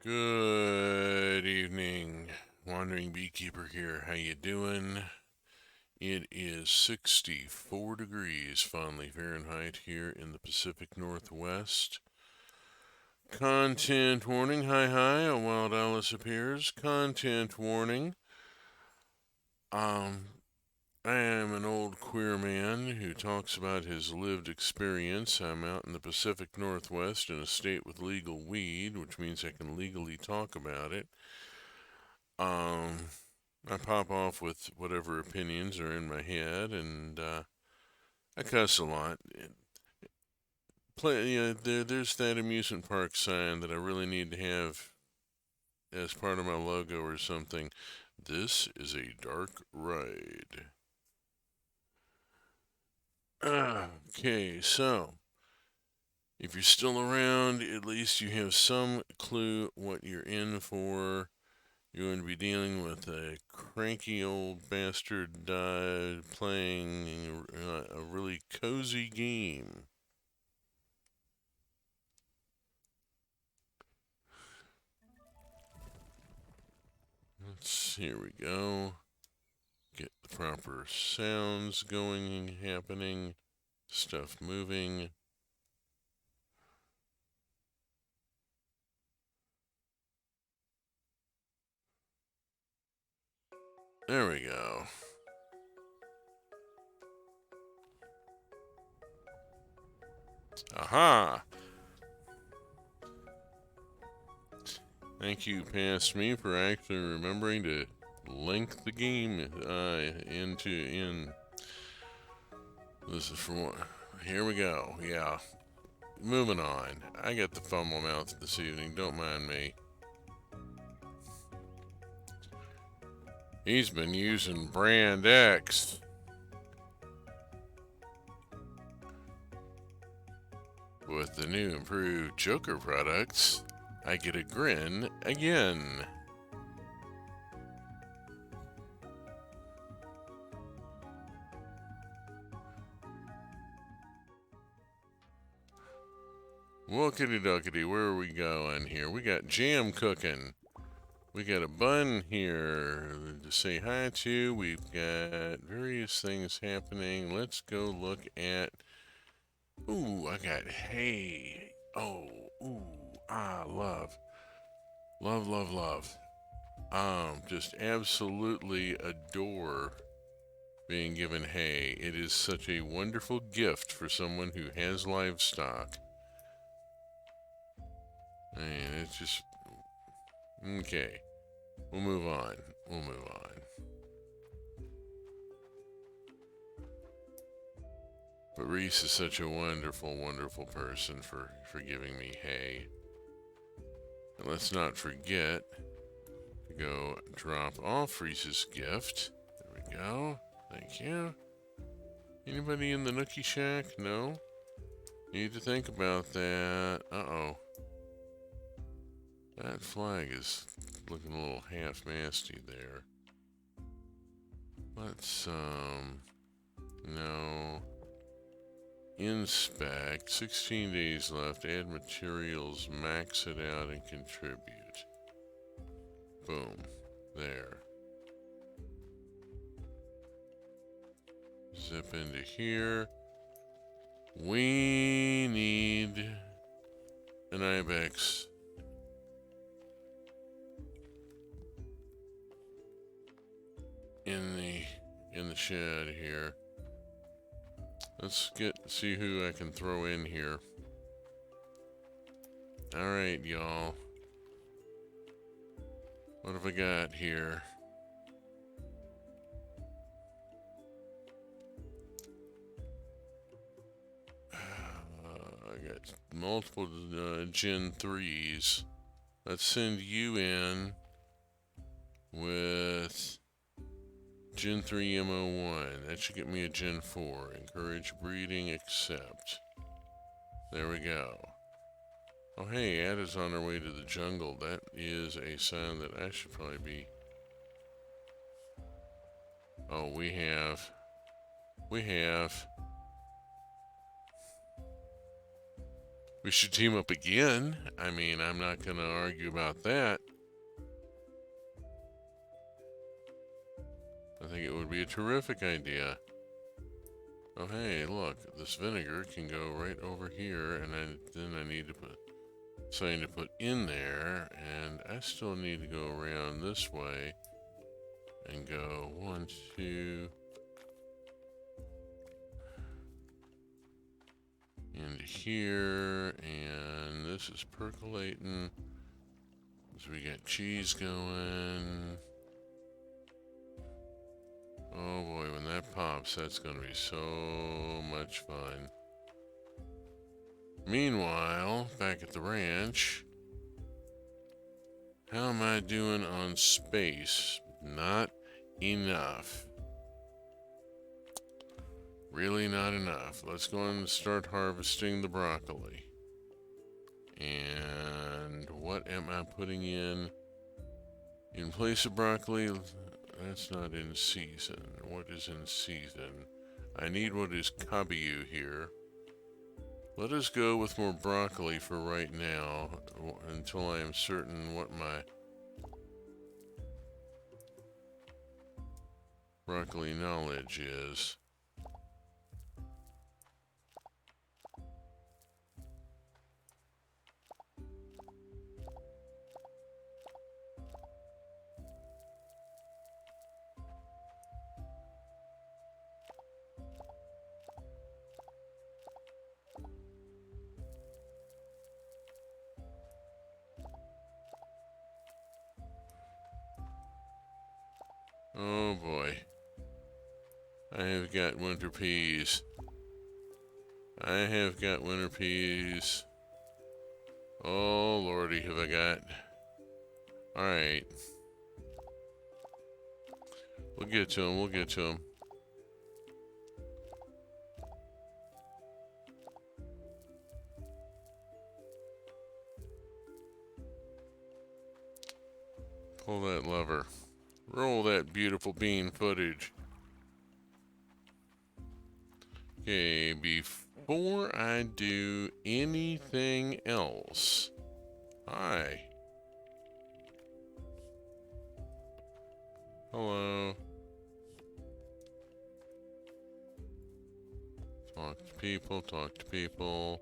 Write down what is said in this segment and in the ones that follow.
Good evening, Wandering Beekeeper here. How you doing? It is 64 degrees, fondly Fahrenheit, here in the Pacific Northwest. Content warning, hi, a wild Alice appears. Content warning. Um, I am an old queer man who talks about his lived experience. I'm out in the Pacific Northwest in a state with legal weed, which means I can legally talk about it. Um, I pop off with whatever opinions are in my head, and I cuss a lot. There's that amusement park sign that I really need to have as part of my logo or something. This is a dark ride. Okay, so if you're still around, at least you have some clue what you're in for. You're going to be dealing with a cranky old bastard playing a really cozy game. Here we go. Get the proper sounds going, happening, stuff moving. There we go. Aha! Thank you, past me, for actually remembering to link the game in. This is for one. Here we go. Yeah. Moving on. I got the fumble mouth this evening. Don't mind me. He's been using Brand X. With the new improved Joker products, I get a grin again. Wookity duckity, where are we going here? We got jam cooking. We got a bun here to say hi to. We've got various things happening. Let's go look at. Ooh, I got hay. Oh, ooh, love. Love, love, love. Just absolutely adore being given hay. It is such a wonderful gift for someone who has livestock. And it's just. Okay. We'll move on. We'll move on. But Reese is such a wonderful, wonderful person for giving me hay. And let's not forget to go drop off Reese's gift. There we go. Thank you. Anybody in the Nookie Shack? No? Need to think about that. Uh-oh. That flag is looking a little half-masty there. Let's, no. Inspect. 16 days left. Add materials. Max it out and contribute. Boom. There. Zip into here. We need an Ibex. In the shed here. Let's see who I can throw in here. Alright, y'all. What have I got here? I got multiple Gen 3s. Let's send you in with Gen 3 MO1. That should get me a Gen 4. Encourage breeding, accept. There we go. Oh hey, Ada's on her way to the jungle. That is a sign that I should probably be... Oh, we have... We should team up again. I mean, I'm not going to argue about that. I think it would be a terrific idea. Oh, hey, look, this vinegar can go right over here, and then I need to put something to put in there, and I still need to go around this way and go 1, 2, into here, and this is percolating. So we got cheese going. Oh boy, when that pops, that's going to be so much fun. Meanwhile, back at the ranch, how am I doing on space? Not enough. Really not enough. Let's go and start harvesting the broccoli. And what am I putting in place of broccoli? That's not in season. What is in season? I need what is kabiu here. Let us go with more broccoli for right now, until I am certain what my broccoli knowledge is. Oh boy. I have got winter peas. I have got winter peas. Oh lordy, have I got. Alright. We'll get to him, we'll get to him. Pull that lever. Roll that beautiful bean footage. Okay, before I do anything else. Hi. Hello. Talk to people, talk to people.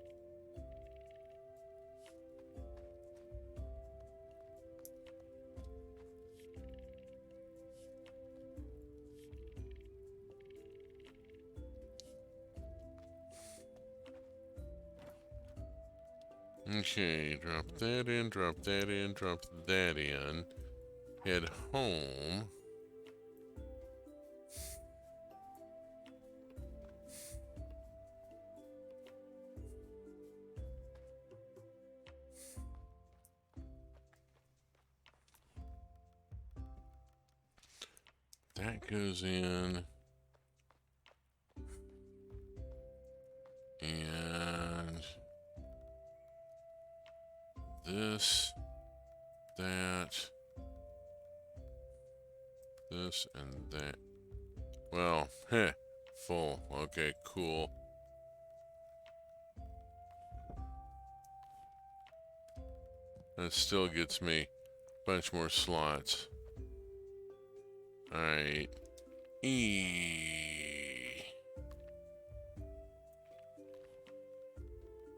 Okay, drop that in, drop that in, drop that in. Head home. That goes in. And this, that, this, and that. Well, heh, full. Okay, cool. That still gets me a bunch more slots. Alright.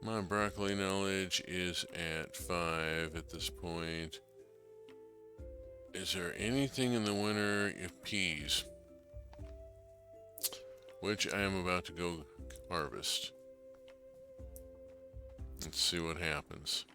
My broccoli knowledge is at 5 at this point. Is there anything in the winter? Peas, which I am about to go harvest. Let's see what happens.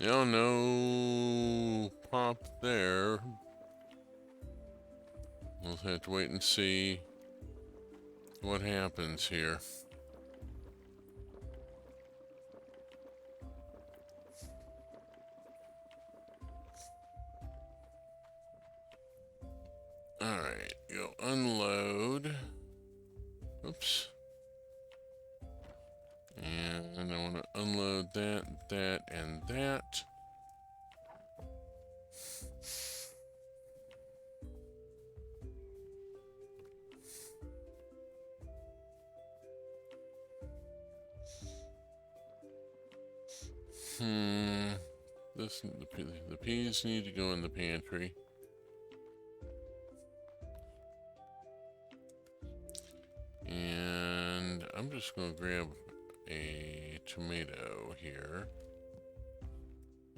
No, no pop there. We'll have to wait and see what happens here. Alright, go unload. Oops. And I want to unload that, that, and that. The peas need to go in the pantry. And I'm just going to grab a tomato here.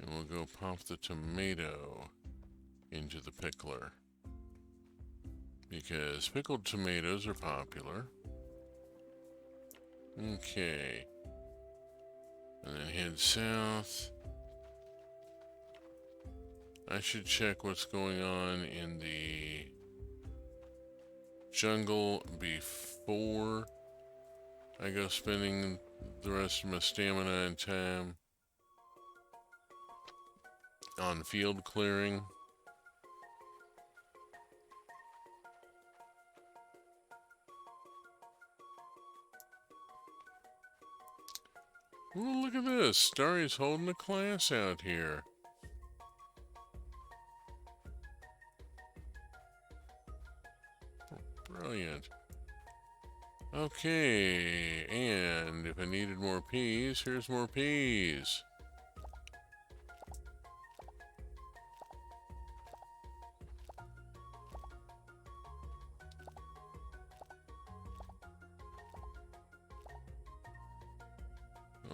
And we'll go pop the tomato into the pickler. Because pickled tomatoes are popular. Okay. And then head south. I should check what's going on in the jungle before I go spending the rest of my stamina and time on field clearing. Ooh, look at this. Starry's holding a class out here. Brilliant. Okay, and if I needed more peas, here's more peas.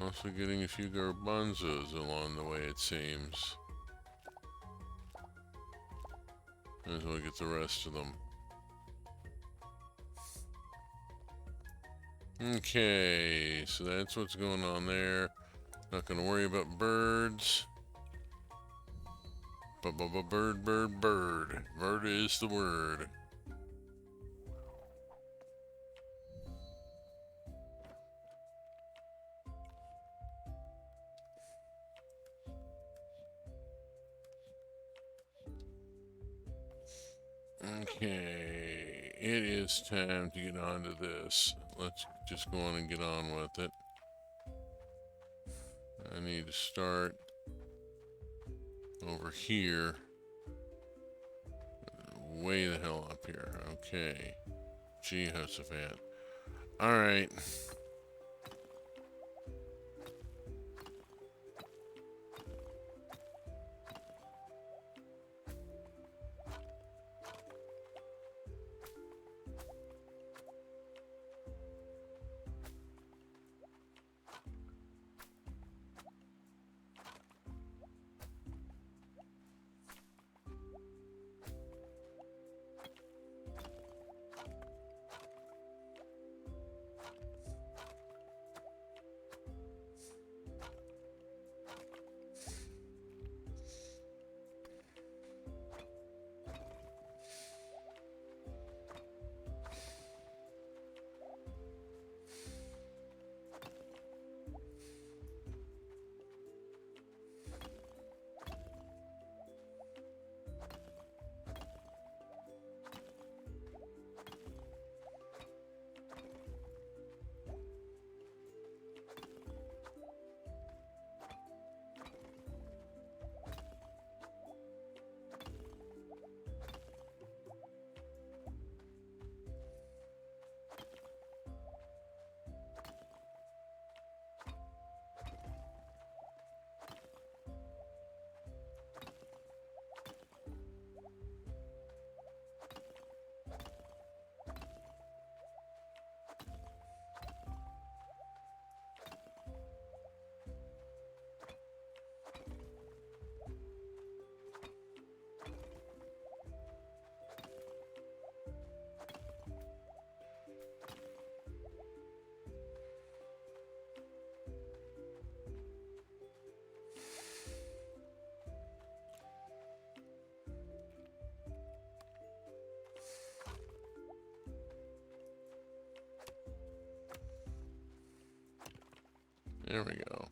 Also getting a few garbanzos along the way, it seems. Might as well get the rest of them. Okay, so that's what's going on there. Not gonna worry about birds. Bird, bird, bird. Bird is the word. Okay, it is time to get on to this. Let's just go on and get on with it. I need to start over here. Way the hell up here. Okay. Jehoshaphat. Alright. There we go.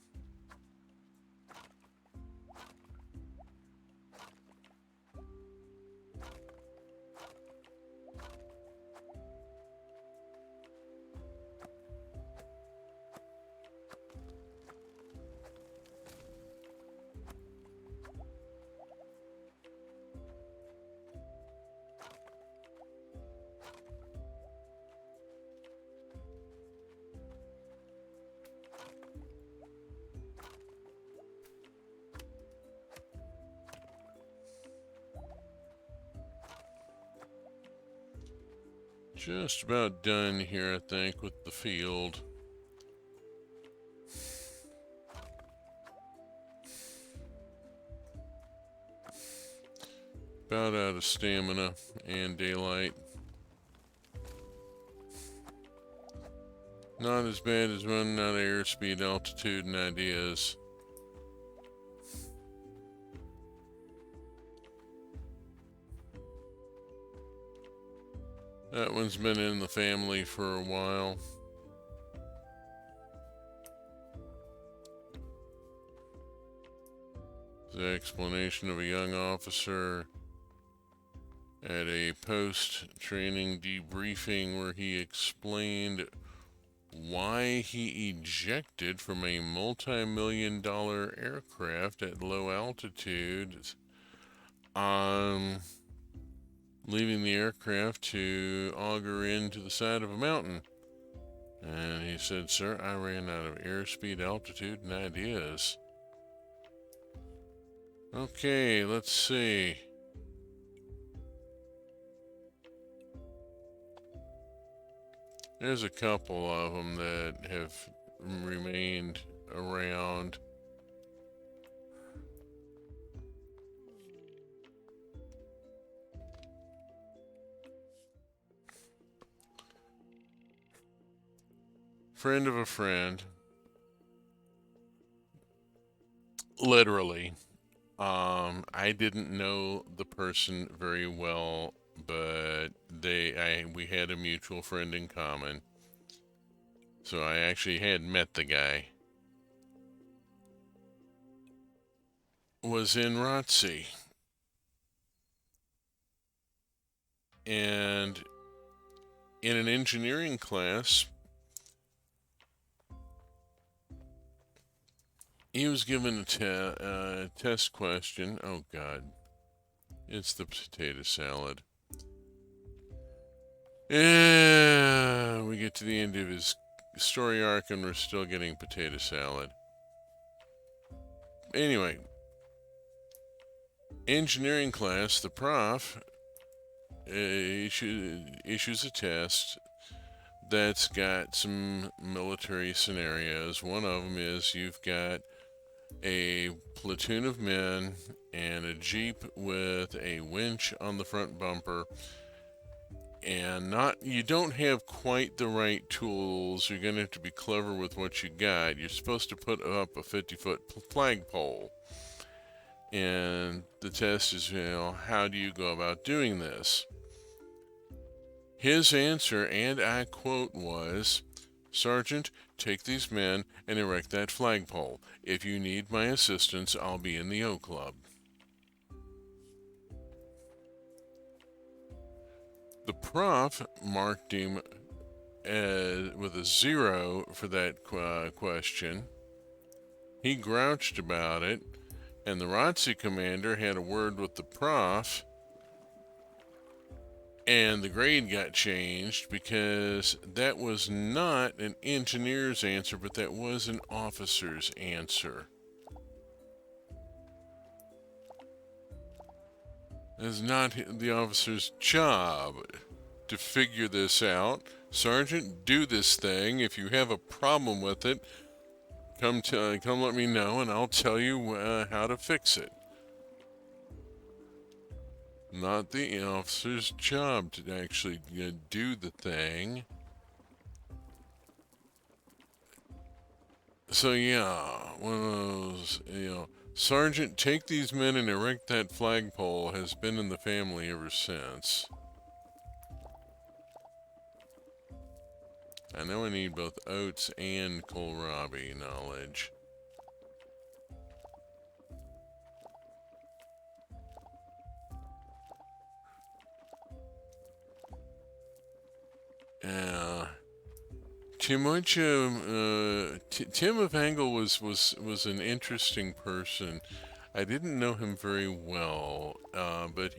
Just about done here, I think, with the field. About out of stamina and daylight. Not as bad as running out of airspeed, altitude, and ideas. That one's been in the family for a while. The explanation of a young officer at a post-training debriefing where he explained why he ejected from a multi-million-dollar aircraft at low altitude, leaving the aircraft to auger into the side of a mountain. And he said, "Sir, I ran out of airspeed, altitude, and ideas." Okay, let's see. There's a couple of them that have remained around. Friend of a friend, literally. I didn't know the person very well, but we had a mutual friend in common. So I actually had met the guy. Was in ROTC. And in an engineering class, he was given a test question. Oh, God. It's the potato salad. Yeah, we get to the end of his story arc and we're still getting potato salad. Anyway, engineering class, the prof issues a test that's got some military scenarios. One of them is you've got a platoon of men and a Jeep with a winch on the front bumper, and you don't have quite the right tools. You're going to have to be clever with what you got. You're supposed to put up a 50-foot flagpole, and the test is, how do you go about doing this? His answer, and I quote, was, "Sergeant, take these men and erect that flagpole. If you need my assistance, I'll be in the O Club." The prof marked him with a 0 for that question. He grouched about it, and the ROTC commander had a word with the prof, and the grade got changed because that was not an engineer's answer, but that was an officer's answer. It's not the officer's job to figure this out. "Sergeant, do this thing. If you have a problem with it, come let me know and I'll tell you how to fix it." Not the officer's job to actually do the thing. So yeah, one of those, "Sergeant, take these men and erect that flagpole" has been in the family ever since. I know I need both oats and kohlrabi knowledge. Tim of Angle was an interesting person. I didn't know him very well, but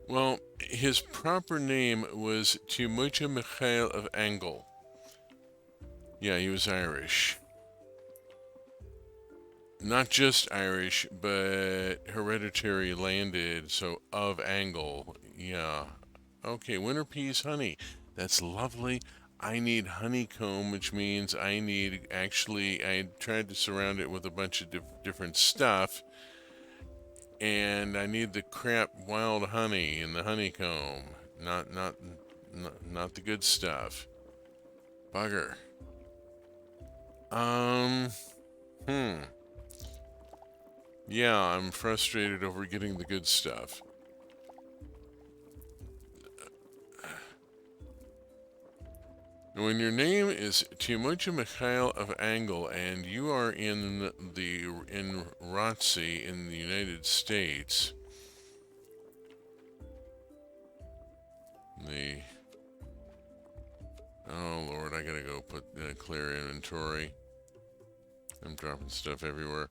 well, his proper name was Timocha Mikhail of Angle. Yeah, he was Irish. Not just Irish, but hereditary landed, so of Angle. Yeah. Okay, winter peas honey. That's lovely. I need honeycomb, which means I tried to surround it with a bunch of different stuff, and I need the crap wild honey in the honeycomb. Not the good stuff. Bugger. Um, hmm. Yeah, I'm frustrated over getting the good stuff. When your name is Timocha Mikhail of Angle and you are in ROTC in the United States, oh Lord, I gotta go put clear inventory. I'm dropping stuff everywhere.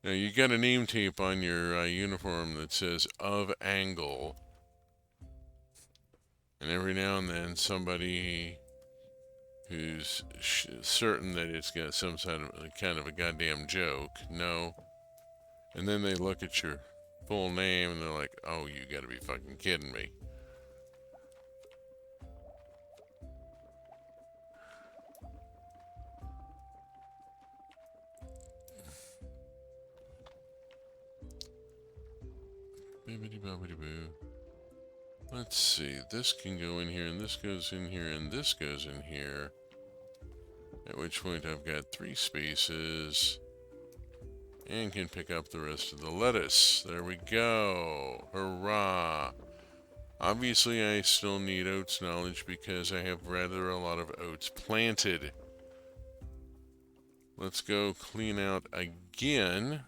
Now you got a name tape on your uniform that says of Angle, and every now and then somebody who's certain that it's got some kind of a goddamn joke. No. And then they look at your full name and they're like, oh, you gotta be fucking kidding me. Bibbidi bobbidi boo. Let's see, this can go in here, and this goes in here, and this goes in here. At which point I've got 3 spaces. And can pick up the rest of the lettuce. There we go. Hurrah. Obviously I still need oats knowledge because I have rather a lot of oats planted. Let's go clean out again.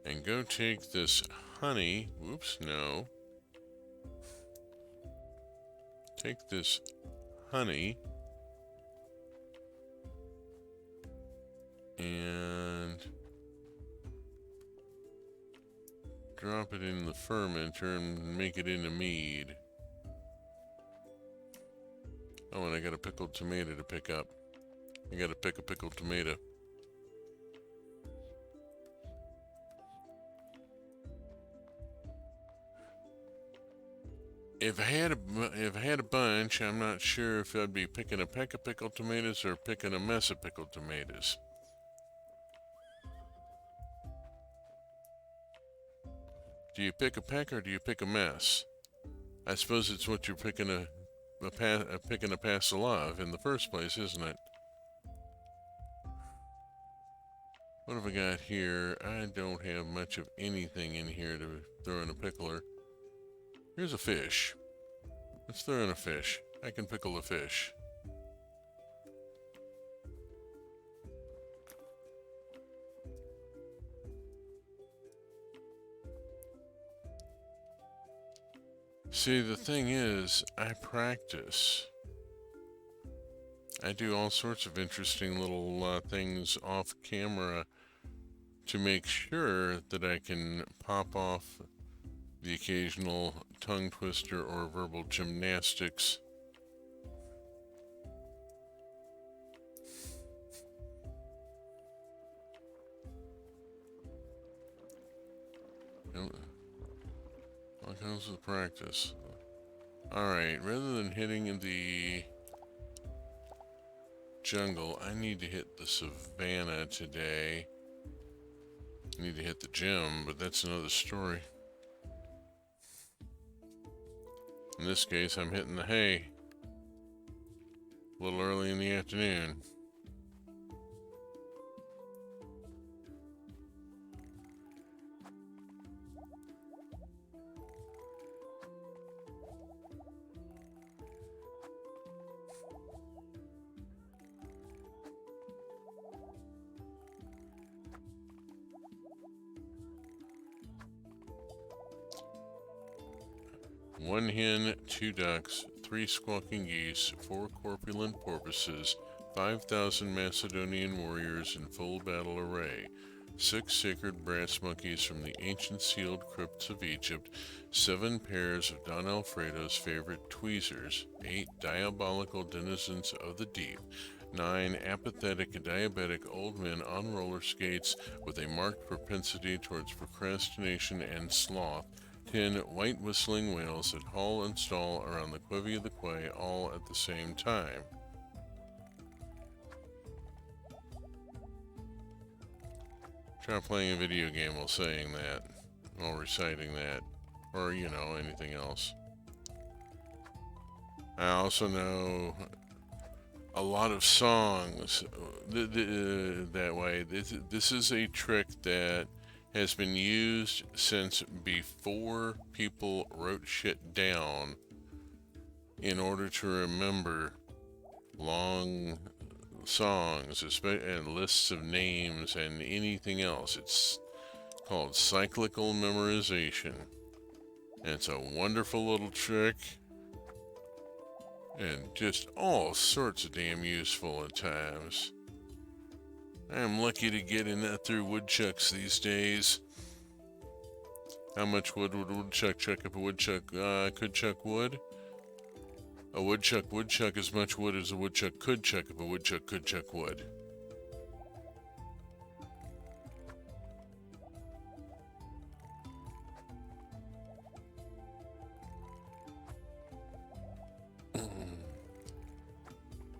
And go take this honey. Whoops, no. Take this honey and drop it in the fermenter and make it into mead. Oh, and I got a pickled tomato to pick up. I gotta pick a pickled tomato. If I had a bunch, I'm not sure if I'd be picking a peck of pickled tomatoes or picking a mess of pickled tomatoes. Do you pick a peck or do you pick a mess? I suppose it's what you're picking a parcel of in the first place, isn't it? What have I got here? I don't have much of anything in here to throw in a pickler. Here's a fish. Let's throw in a fish. I can pickle a fish. See, the thing is, I practice. I do all sorts of interesting little things off camera to make sure that I can pop off the occasional tongue twister or verbal gymnastics. All comes with practice. Alright, rather than hitting the jungle, I need to hit the savannah today. I need to hit the gym, but that's another story. In this case, I'm hitting the hay. A little early in the afternoon. One hen, 2 ducks, 3 squawking geese, 4 corpulent porpoises, 5,000 Macedonian warriors in full battle array, 6 sacred brass monkeys from the ancient sealed crypts of Egypt, 7 pairs of Don Alfredo's favorite tweezers, 8 diabolical denizens of the deep, 9 apathetic diabetic old men on roller skates with a marked propensity towards procrastination and sloth, 10 white whistling whales that haul and stall around the Quevy of the Quay all at the same time. Try playing a video game while saying that, while reciting that, or, anything else. I also know a lot of songs that way. This is a trick that has been used since before people wrote shit down in order to remember long songs and lists of names and anything else. It's called cyclical memorization. And it's a wonderful little trick and just all sorts of damn useful at times. I'm lucky to get in that through woodchucks these days. How much wood would a woodchuck chuck if a woodchuck could chuck wood? A woodchuck would chuck as much wood as a woodchuck could chuck if a woodchuck could chuck wood.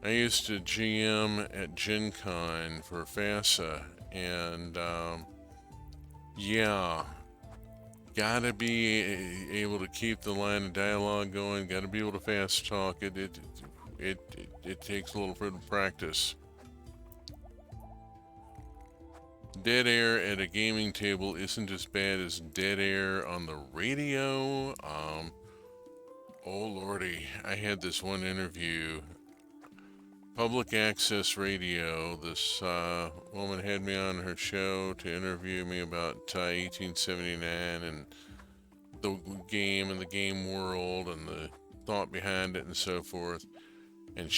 I used to GM at Gen Con for FASA, and yeah, gotta be able to keep the line of dialogue going, gotta be able to fast talk. It takes a little bit of practice. Dead air at a gaming table isn't as bad as dead air on the radio. Oh lordy, I had this one interview, public access radio. This woman had me on her show to interview me about 1879 and the game and the game world and the thought behind it and so forth. And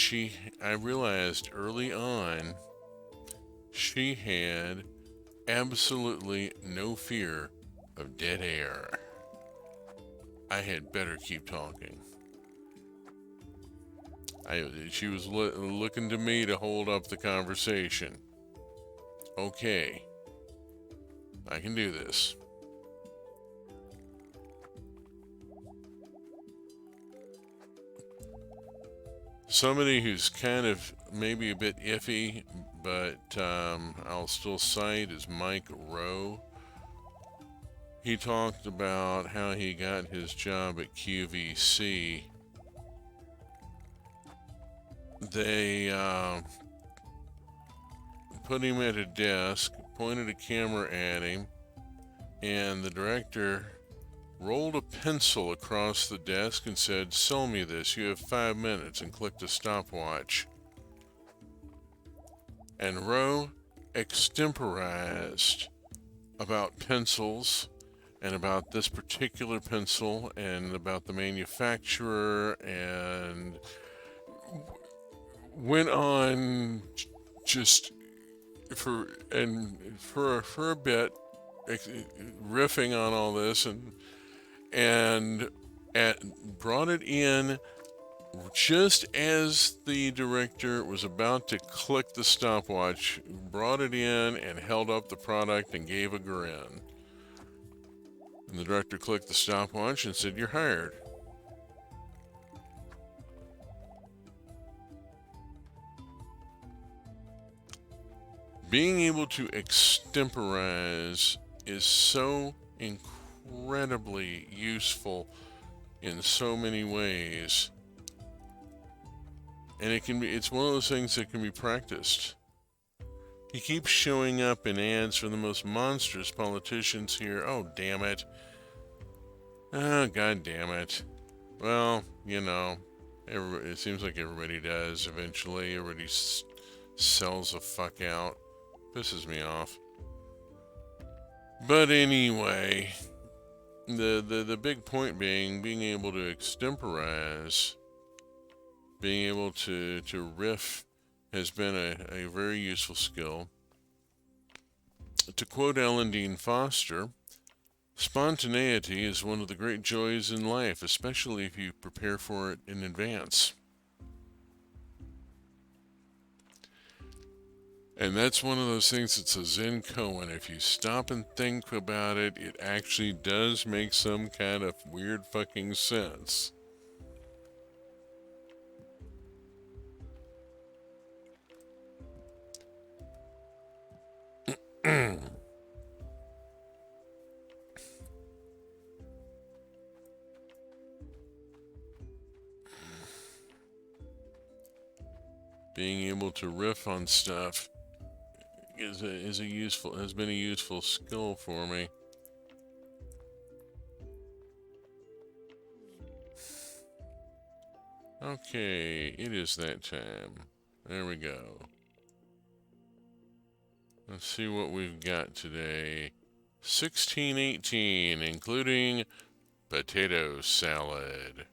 I realized early on, she had absolutely no fear of dead air. I had better keep talking. She was looking to me to hold up the conversation. Okay, I can do this. Somebody who's kind of maybe a bit iffy, but I'll still cite is Mike Rowe. He talked about how he got his job at QVC. They put him at a desk, pointed a camera at him, and the director rolled a pencil across the desk and said, "Sell me this, you have 5 minutes," and clicked a stopwatch. And Rowe extemporized about pencils and about this particular pencil and about the manufacturer, and went on just for a bit riffing on all this and brought it in just as the director was about to click the stopwatch, brought it in and held up the product and gave a grin. And the director clicked the stopwatch and said, "You're hired." Being able to extemporize is so incredibly useful in so many ways. And it's one of those things that can be practiced. He keeps showing up in ads for the most monstrous politicians here. Oh, damn it. Oh, god damn it. Well, you know, it seems like everybody does eventually. Everybody sells the fuck out. Pisses me off. But anyway, the big point being able to extemporize, being able to riff has been a very useful skill. To quote Ellen Dean Foster, spontaneity is one of the great joys in life, especially if you prepare for it in advance. And that's one of those things that's a Zen koan. If you stop and think about it, it actually does make some kind of weird fucking sense. Being able to riff on stuff has been a useful skill for me. Okay, it is that time. There we go. Let's see what we've got today. 1618, including potato salad.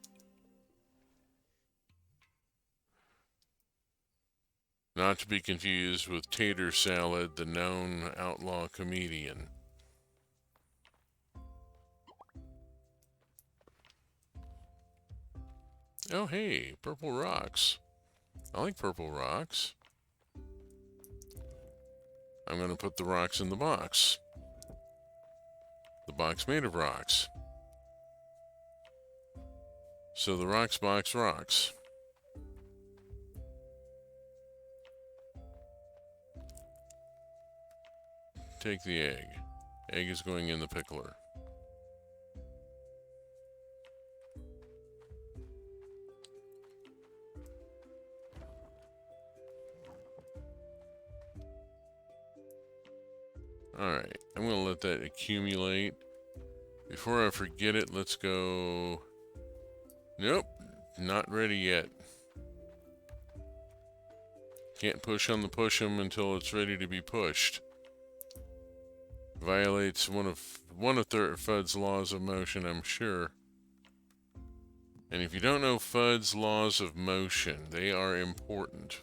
Not to be confused with Tater Salad, the known outlaw comedian. Oh hey, purple rocks. I like purple rocks. I'm going to put the rocks in the box. The box made of rocks. So the rocks box rocks. Take the egg. Egg is going in the pickler. Alright, I'm going to let that accumulate. Before I forget it, let's go... Nope, not ready yet. Can't push on the push 'em until it's ready to be pushed. Violates one of FUD's laws of motion, I'm sure. And if you don't know FUD's laws of motion, they are important.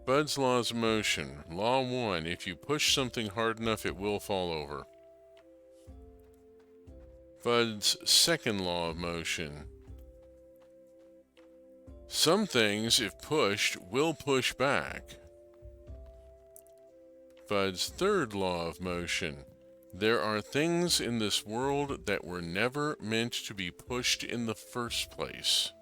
FUD's laws of motion. Law 1, if you push something hard enough, it will fall over. FUD's second law of motion. Some things, if pushed, will push back. FUD's third law of motion. There are things in this world that were never meant to be pushed in the first place.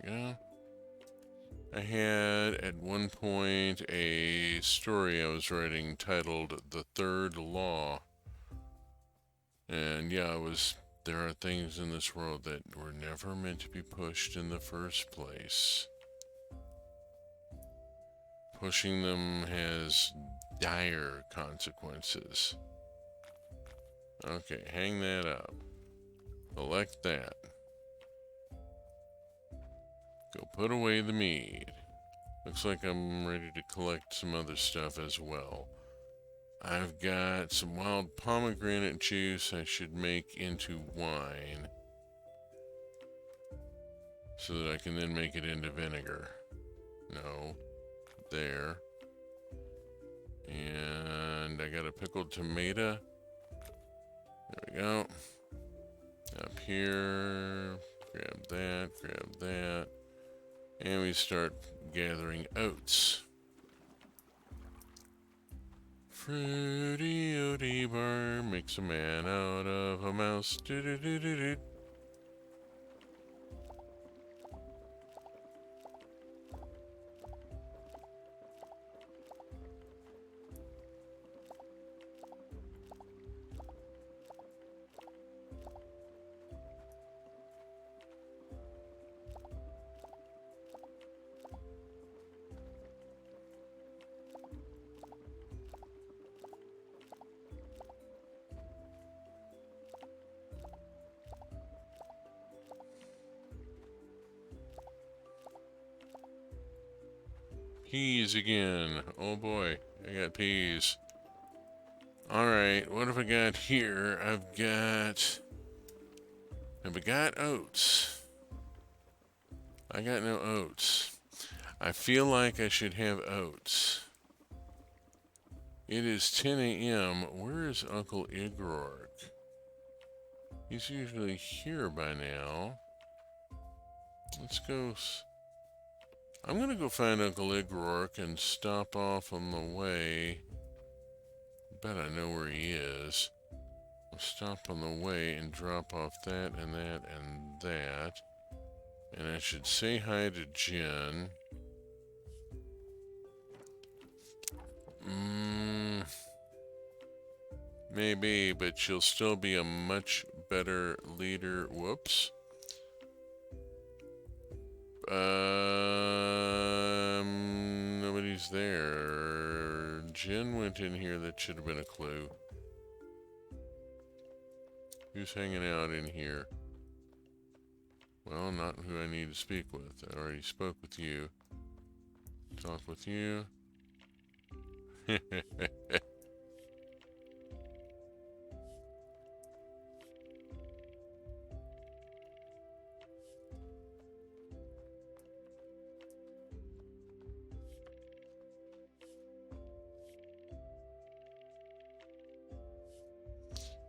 There we go. I had at one point a story I was writing titled The Third Law. And yeah, there are things in this world that were never meant to be pushed in the first place. Pushing them has dire consequences. Okay, hang that up. Select that. Go put away the mead. Looks like I'm ready to collect some other stuff as well. I've got some wild pomegranate juice I should make into wine. So that I can then make it into vinegar. No. There. And I got a pickled tomato. There we go. Up here. Grab that, grab that. And we start gathering oats. Fruity oaty bar makes a man out of a mouse. Do do do do do. Peas again. Oh boy, I got peas. Alright, what have I got here? Have I got oats? I got no oats. I feel like I should have oats. It is 10 a.m. Where is Uncle Igrork? He's usually here by now. Let's go. I'm gonna go find Uncle Igrork and stop off on the way. Bet I know where he is. I'll stop on the way and drop off that and that and that. And I should say hi to Jen. Maybe, but she'll still be a much better leader. Whoops. Nobody's there. Jen went in here. That should have been a clue. Who's hanging out in here? Well, not who I need to speak with. I already spoke with you. Talk with you.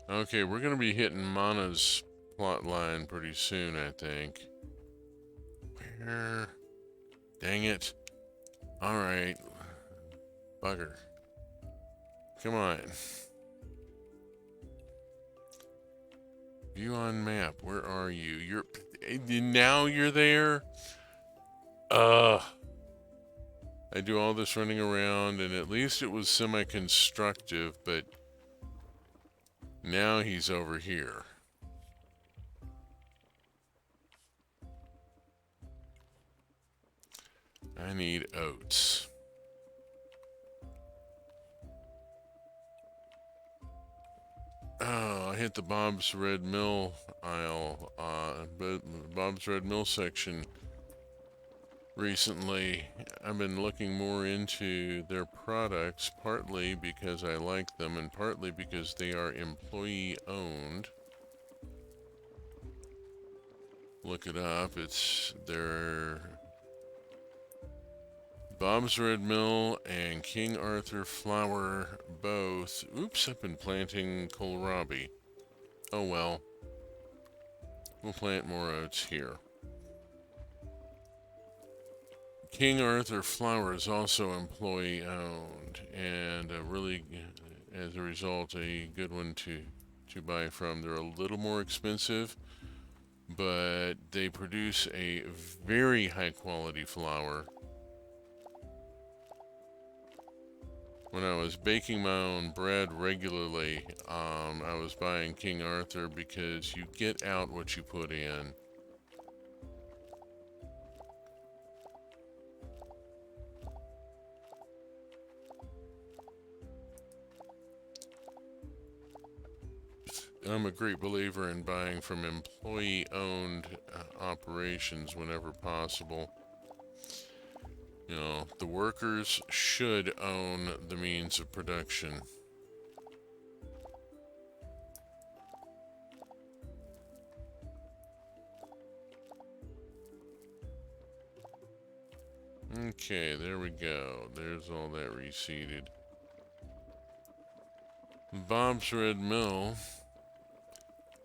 Okay, we're gonna be hitting Mana's plot line pretty soon, I think. Where? Dang it. Alright. Bugger. Come on. View on map. Where are you? Now you're there? I do all this running around, and at least it was semi-constructive, but now he's over here. I need oats. Oh, I hit the Bob's Red Mill aisle, Bob's Red Mill section recently. I've been looking more into their products, partly because I like them and partly because they are employee owned. Look it up. It's their Bob's Red Mill and King Arthur Flour both. Oops, I've been planting kohlrabi. Oh well. We'll plant more oats here. King Arthur Flour is also employee owned, and really, as a result, a good one to buy from. They're a little more expensive, but they produce a very high quality flour. When I was baking my own bread regularly, I was buying King Arthur because you get out what you put in. I'm a great believer in buying from employee-owned operations whenever possible. You know, the workers should own the means of production. Okay, there we go. There's all that reseeded. Bob's Red Mill.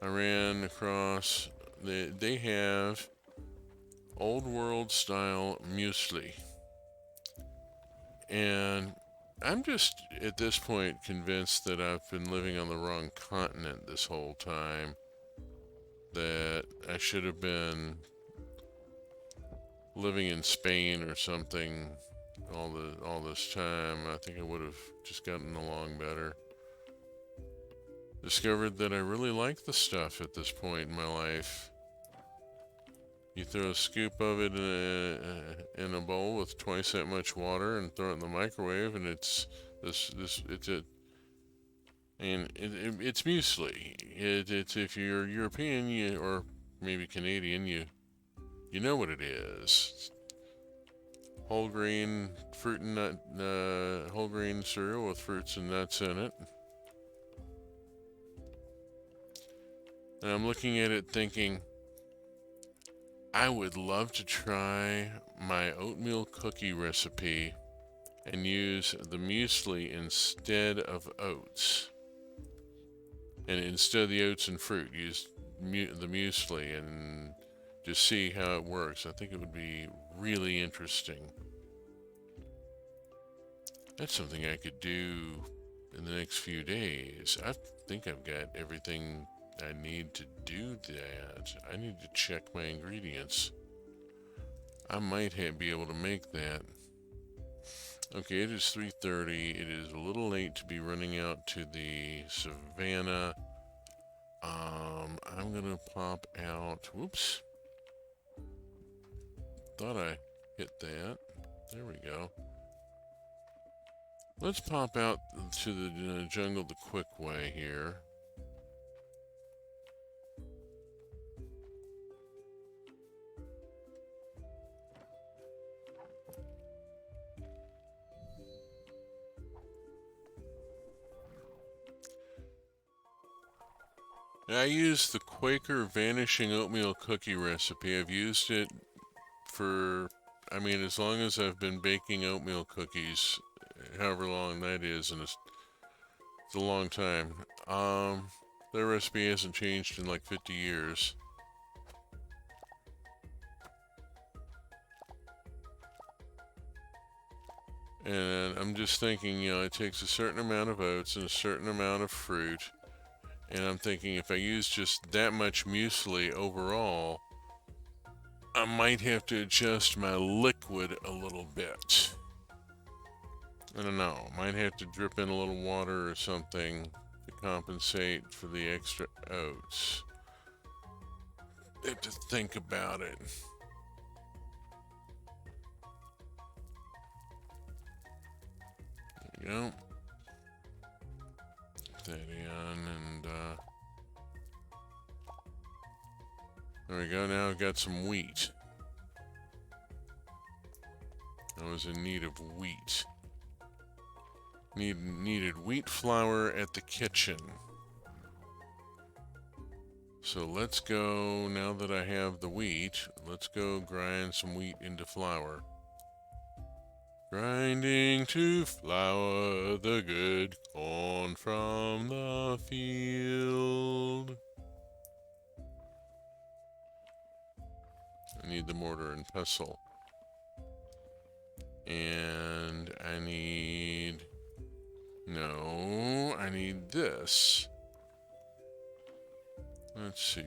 I ran across, they have old world style muesli. And I'm just at this point convinced that I've been living on the wrong continent this whole time. That I should have been living in Spain or something all this time. I think I would have just gotten along better. Discovered that I really like the stuff at this point in my life. You throw a scoop of it in a bowl with twice that much water and throw it in the microwave, and it's muesli. It's if you're European or maybe Canadian, you know what it is. whole grain fruit and nut, whole grain cereal with fruits and nuts in it. And I'm looking at it thinking, I would love to try my oatmeal cookie recipe and use the muesli instead of oats. And instead of the oats and fruit, use the muesli and just see how it works. I think it would be really interesting. That's something I could do in the next few days. I think I've got everything I need to do that. I need to check my ingredients. I might be able to make that. Okay, it is 3:30. It is a little late to be running out to the savannah. I'm gonna pop out. Whoops. Thought I hit that. There we go. Let's pop out to the jungle the quick way here. I used the Quaker Vanishing Oatmeal Cookie recipe. I've used it for, I mean, as long as I've been baking oatmeal cookies, however long that is, and it's a long time. Their recipe hasn't changed in like 50 years. And I'm just thinking, it takes a certain amount of oats and a certain amount of fruit. And I'm thinking if I use just that much muesli overall, I might have to adjust my liquid a little bit. I don't know. Might have to drip in a little water or something to compensate for the extra oats. I have to think about it. There we go. Put that in and there we go. Now I've got some wheat. I was in need of wheat. Needed wheat flour at the kitchen. So let's go, now that I have the wheat, let's go grind some wheat into flour. Grinding to flour the good corn from the field. I need the mortar and pestle. And I need... No, I need this. Let's see.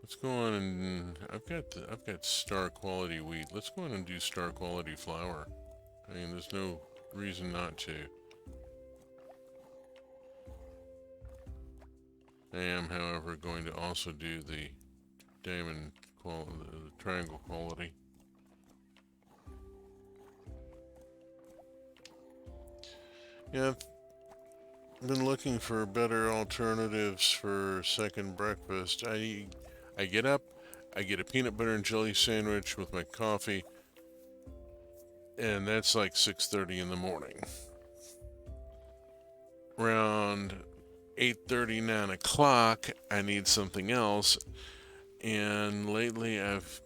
Let's go on and I've got star quality wheat. Let's go on and do star quality flour. I mean, there's no reason not to. I am, however, going to also do the diamond quality, the triangle quality. Yeah, I've been looking for better alternatives for second breakfast. I get up, I get a peanut butter and jelly sandwich with my coffee, and that's like 6:30 in the morning. Around 8:30, 9 o'clock, I need something else, and lately I've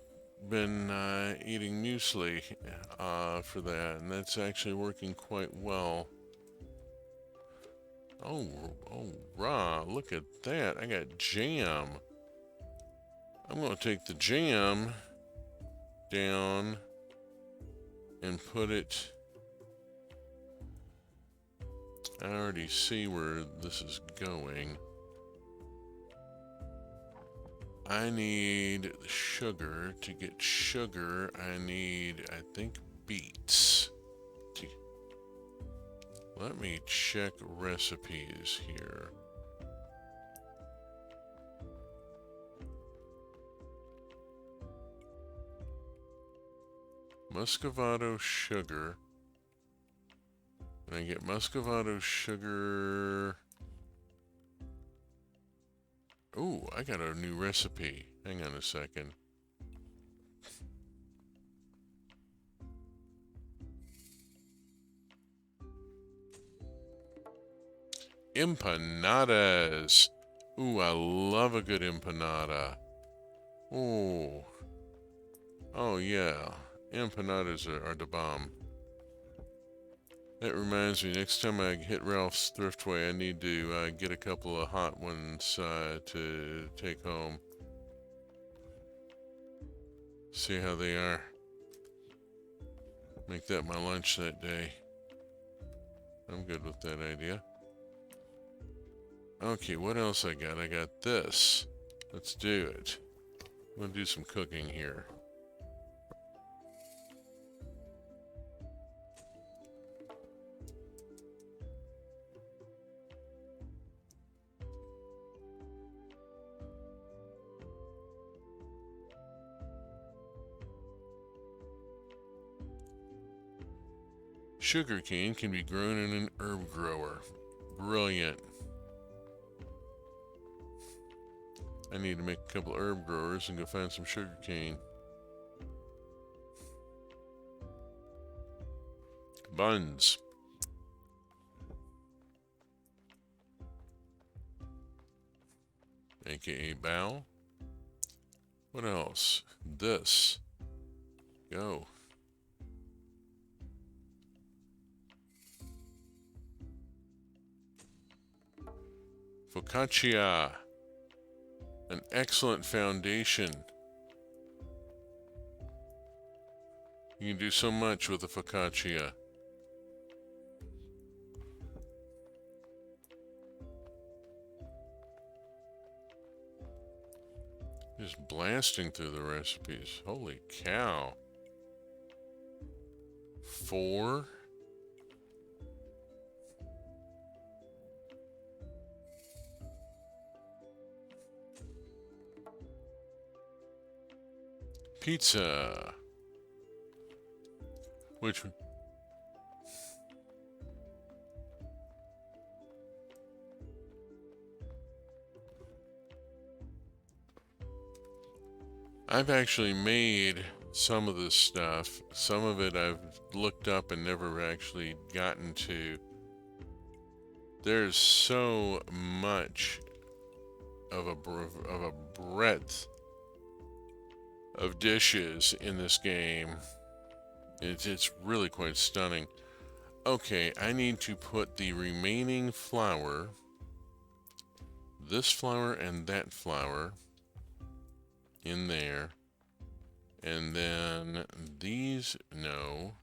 been eating muesli for that, and that's actually working quite well. Oh, rah, look at that. I got jam. I'm going to take the jam down and put it... I already see where this is going. I need sugar. To get sugar, I need, I think, beets. Let me check recipes here. Muscovado sugar. And I get Muscovado sugar. Ooh, I got a new recipe. Hang on a second. Empanadas. Ooh, I love a good empanada. Ooh. Oh, yeah. Empanadas are the bomb. That reminds me, next time I hit Ralph's Thriftway, I need to get a couple of hot ones to take home. See how they are. Make that my lunch that day. I'm good with that idea. Okay, what else I got? I got this. Let's do it. I'm gonna do some cooking here. Sugarcane can be grown in an herb grower. Brilliant. I need to make a couple herb growers and go find some sugarcane. Buns. AKA bow. What else? This. Go. Focaccia. An excellent foundation. You can do so much with a focaccia. Just blasting through the recipes. Holy cow. 4. Pizza. Which one? I've actually made some of this stuff. Some of it I've looked up and never actually gotten to. There's so much of a breadth of dishes in this game. It's really quite stunning. Okay, I need to put the remaining flour, this flour and that flour, in there. And then these, no.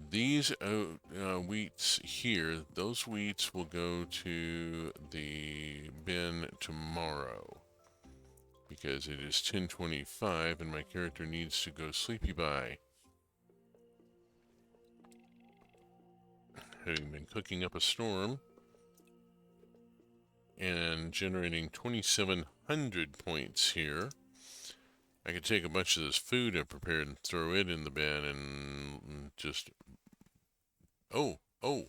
These wheats here, those wheats will go to the bin tomorrow. Because it is 10:25 and my character needs to go sleepy bye. Having been cooking up a storm and generating 2,700 points here. I could take a bunch of this food I prepared and throw it in the bin and just... Oh! Oh,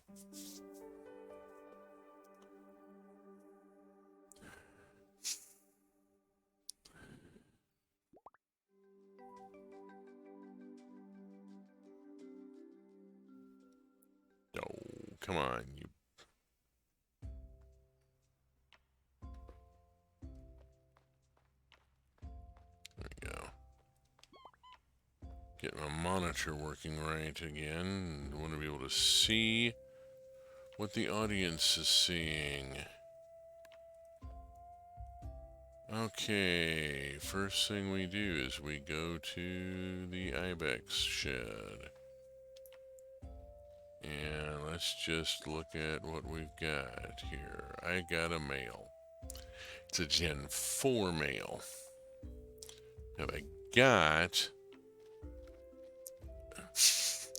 come on, you... There we go. Get my monitor working right again. I want to be able to see what the audience is seeing. Okay, first thing we do is we go to the Ibex shed. And let's just look at what we've got here. I got a male. It's a Gen 4 male. Have I got...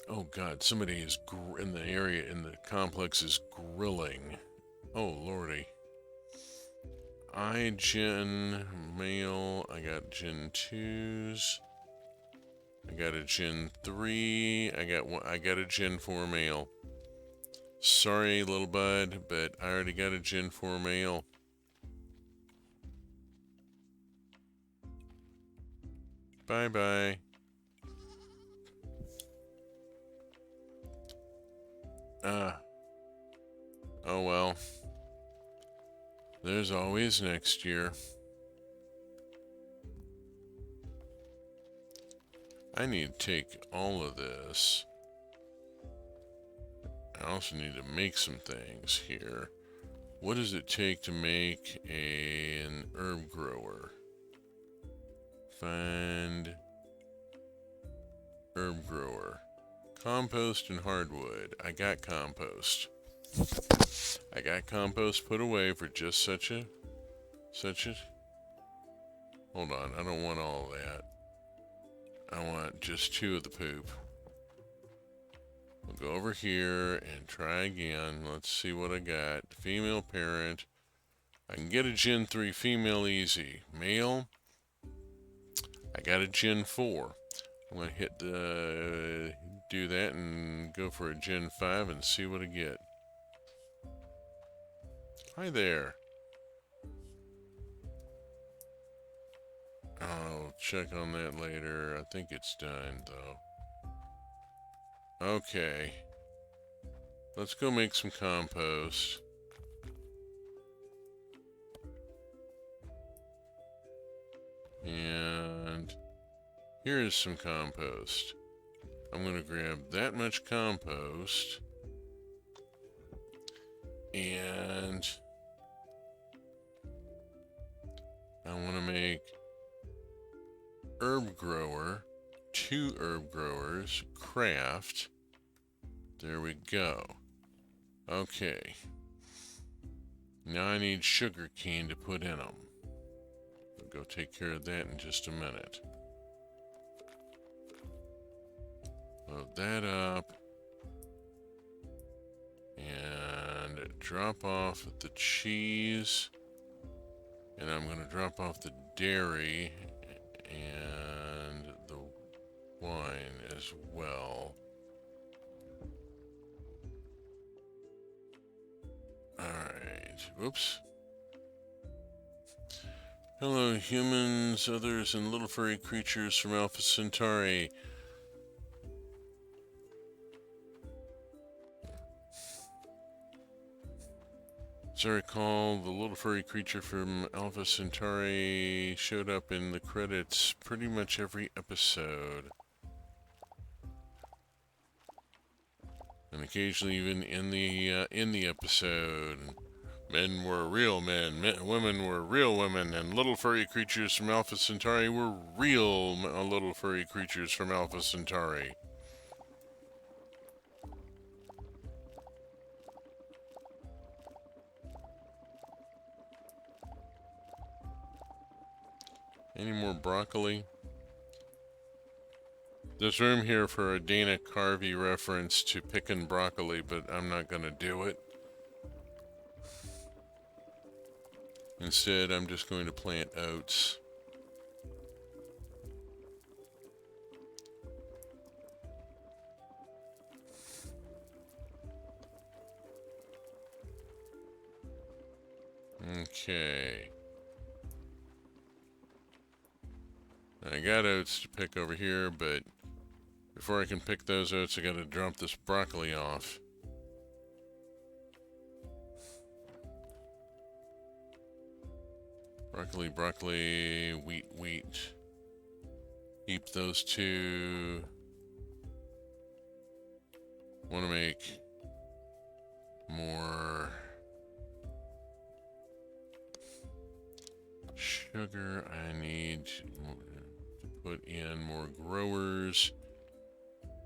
Oh god, somebody is in the area, in the complex is grilling. Oh lordy. I Gen male, I got Gen 2s. I got a Gen 3, I got a Gen 4 male. Sorry, little bud, but I already got a Gen 4 male. Bye-bye. Oh well. There's always next year. I need to take all of this. I also need to make some things here. What does it take to make an herb grower? Find herb grower. Compost and hardwood. I got compost. I got compost put away for just such a... Hold on, I don't want all that. I want just 2 of the poop. We'll go over here and try again. Let's see what I got. Female parent. I can get a Gen 3 female easy. Male. I got a Gen 4. I'm going to hit the... do that and go for a Gen 5 and see what I get. Hi there. I'll check on that later. I think it's done, though. Okay. Let's go make some compost. And here is some compost. I'm going to grab that much compost. And I want to make herb grower, 2 herb growers, craft. There we go. Okay. Now I need sugar cane to put in them. I'll go take care of that in just a minute. Load that up. And drop off the cheese. And I'm going to drop off the dairy and the wine as well. Alright, whoops. Hello humans, others, and little furry creatures from Alpha Centauri. As I recall, the little furry creature from Alpha Centauri showed up in the credits pretty much every episode. And occasionally even in the episode. Men were real men, women were real women, and little furry creatures from Alpha Centauri were real little furry creatures from Alpha Centauri. Any more broccoli? There's room here for a Dana Carvey reference to picking broccoli, but I'm not going to do it. Instead, I'm just going to plant oats. Okay. I got oats to pick over here, but before I can pick those oats, I gotta drop this broccoli off. Broccoli, broccoli, wheat, wheat. Keep those 2. Want to make more sugar. I need to put in more growers.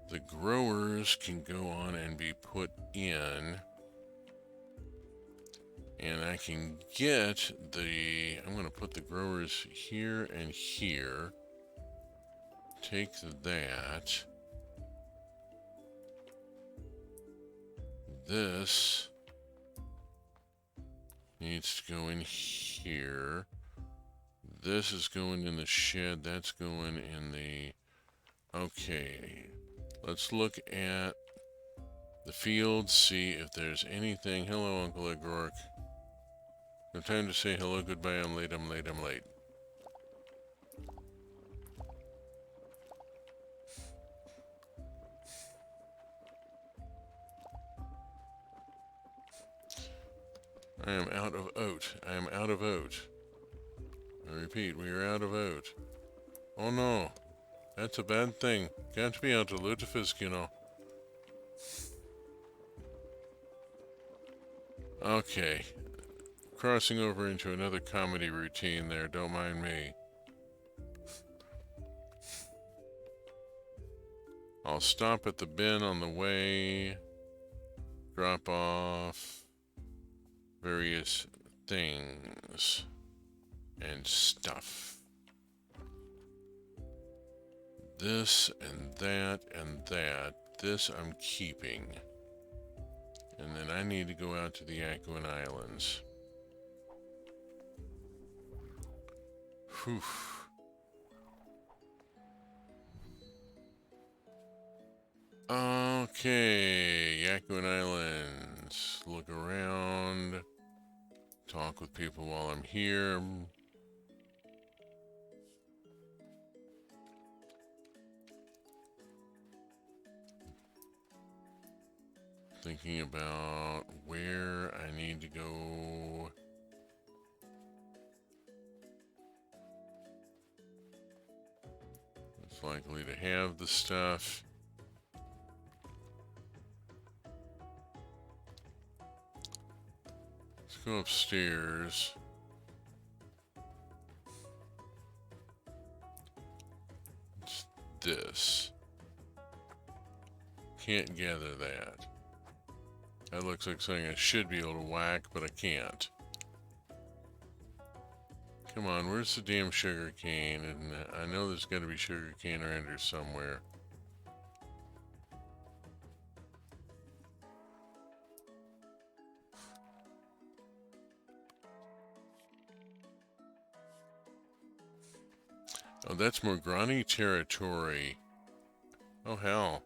The growers can go on and be put in. And I can get the... I'm going to put the growers here and here. Take that. This needs to go in here. This is going in the shed. That's going in the... Okay. Let's look at the field, see if there's anything. Hello, Uncle O'Rourke. No time to say hello, goodbye, I'm late, I'm late, I'm late. I am out of oat. I am out of oat. I repeat, we are out of oat. Oh no, that's a bad thing. Got to be out to lutefisk, you know. Okay, crossing over into another comedy routine there, don't mind me. I'll stop at the bin on the way, drop off various things and stuff. This and that and that. This I'm keeping. And then I need to go out to the Aquan Islands. Whew. Okay, Aquan Islands. Look around. Talk with people while I'm here. Thinking about where I need to go. It's likely to have the stuff. Let's go upstairs. It's this. Can't gather that. That looks like something I should be able to whack, but I can't. Come on, where's the damn sugar cane? And I know there's got to be sugar cane around here somewhere. Oh, that's Morgrani territory. Oh, hell.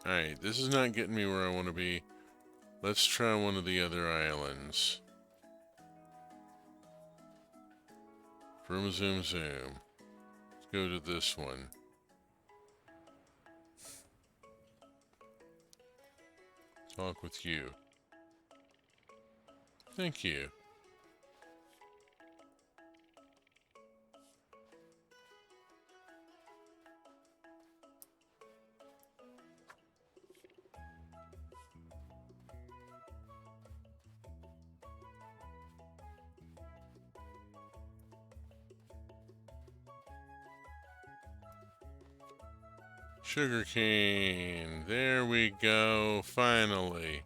Alright, this is not getting me where I want to be. Let's try one of the other islands. Vroom zoom zoom. Let's go to this one. Talk with you. Thank you. Sugarcane. There we go. Finally.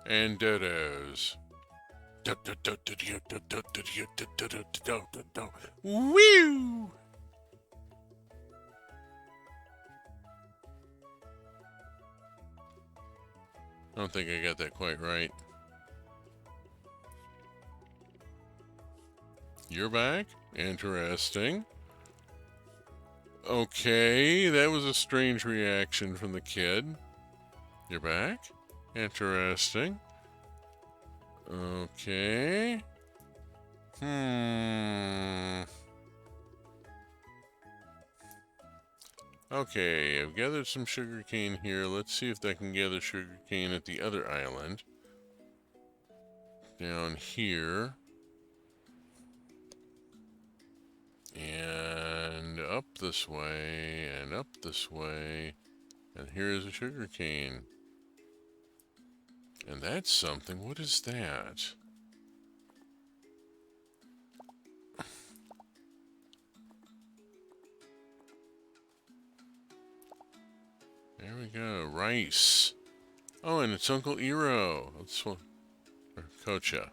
And dodos. Woo! I don't think I got that quite right. You're back? Interesting. Okay, that was a strange reaction from the kid. You're back? Interesting. Okay. Okay, I've gathered some sugarcane here. Let's see if I can gather sugarcane at the other island. Down here. And up this way, and up this way. And here's a sugarcane. And that's something. What is that? There we go. Rice. Oh, and it's Uncle Eero. That's one. Or Pacha.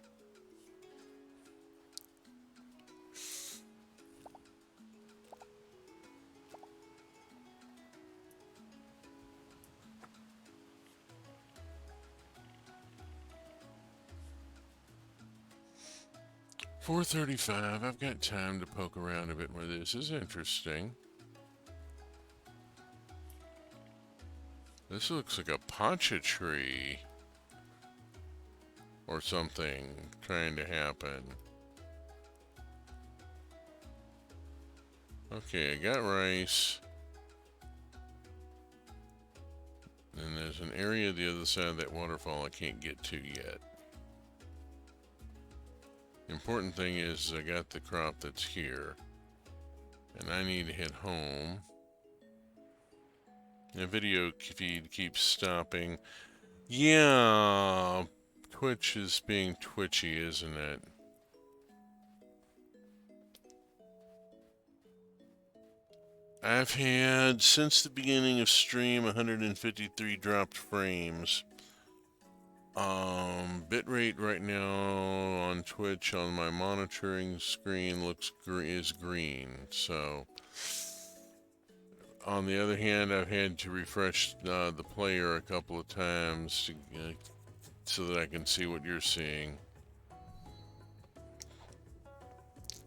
$4:35. I've got time to poke around a bit more. This is interesting. This looks like a Pacha tree. Or something trying to happen. Okay, I got rice. And there's an area the other side of that waterfall I can't get to yet. The important thing is I got the crop that's here. And I need to head home. The video feed keeps stopping. Yeah, Twitch is being twitchy, isn't it? I've had, since the beginning of stream, 153 dropped frames. Bitrate right now on Twitch on my monitoring screen is green. So, on the other hand, I've had to refresh the player a couple of times so that I can see what you're seeing.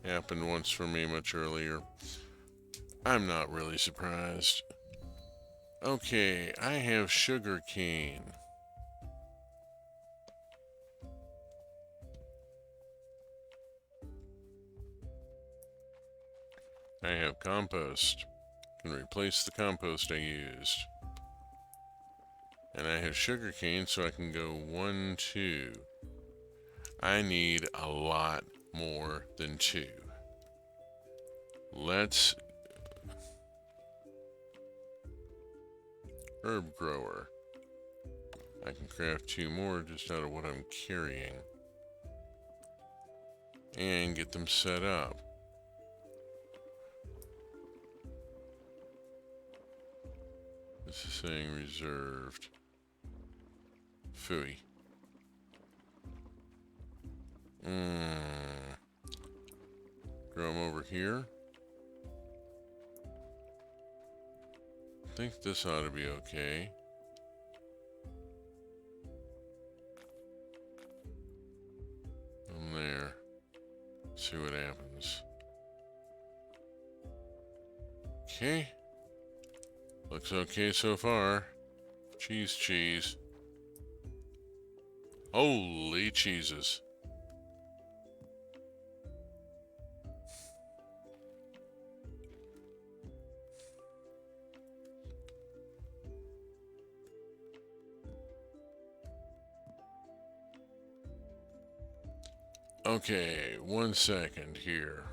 Happened once for me much earlier. I'm not really surprised. Okay, I have sugar cane. I have compost. Can replace the compost I used. And I have sugar cane, so I can go 1, 2. I need a lot more than 2. Let's... Herb grower. I can craft 2 more just out of what I'm carrying. And get them set up. This is saying reserved. Phooey. Grow them over here. I think this ought to be okay. There. See what happens. Okay. Looks okay so far. Cheese. Holy cheeses. Okay, 1 second here.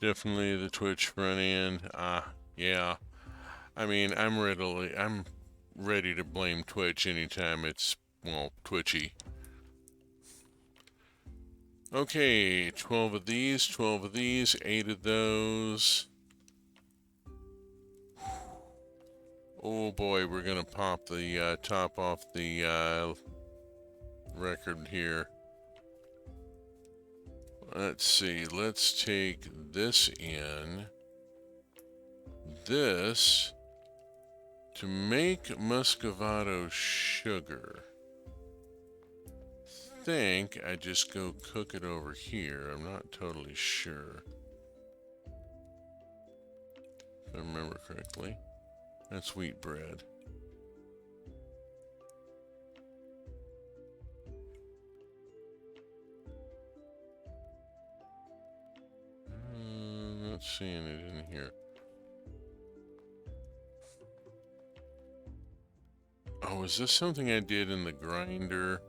Definitely the Twitch front end. Yeah. I mean, I'm ready to blame Twitch anytime it's, well, twitchy. Okay, 12 of these, 8 of those. Oh boy, we're gonna pop the top off the record here. Let's see, let's take this in. This to make muscovado sugar. I think I just go cook it over here. I'm not totally sure. If I remember correctly. That's wheat bread. Not seeing it in here. Oh, is this something I did in the grinder?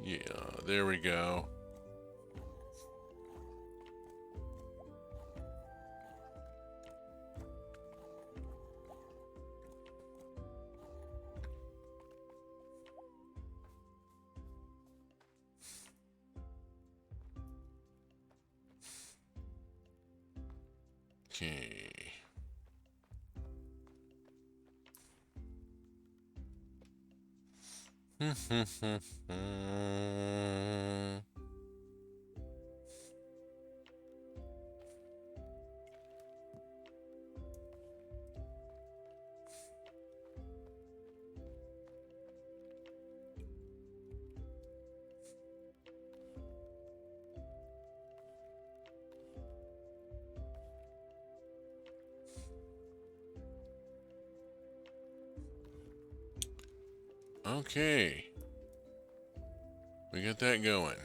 Yeah, there we go. Okay. Okay. We got that going.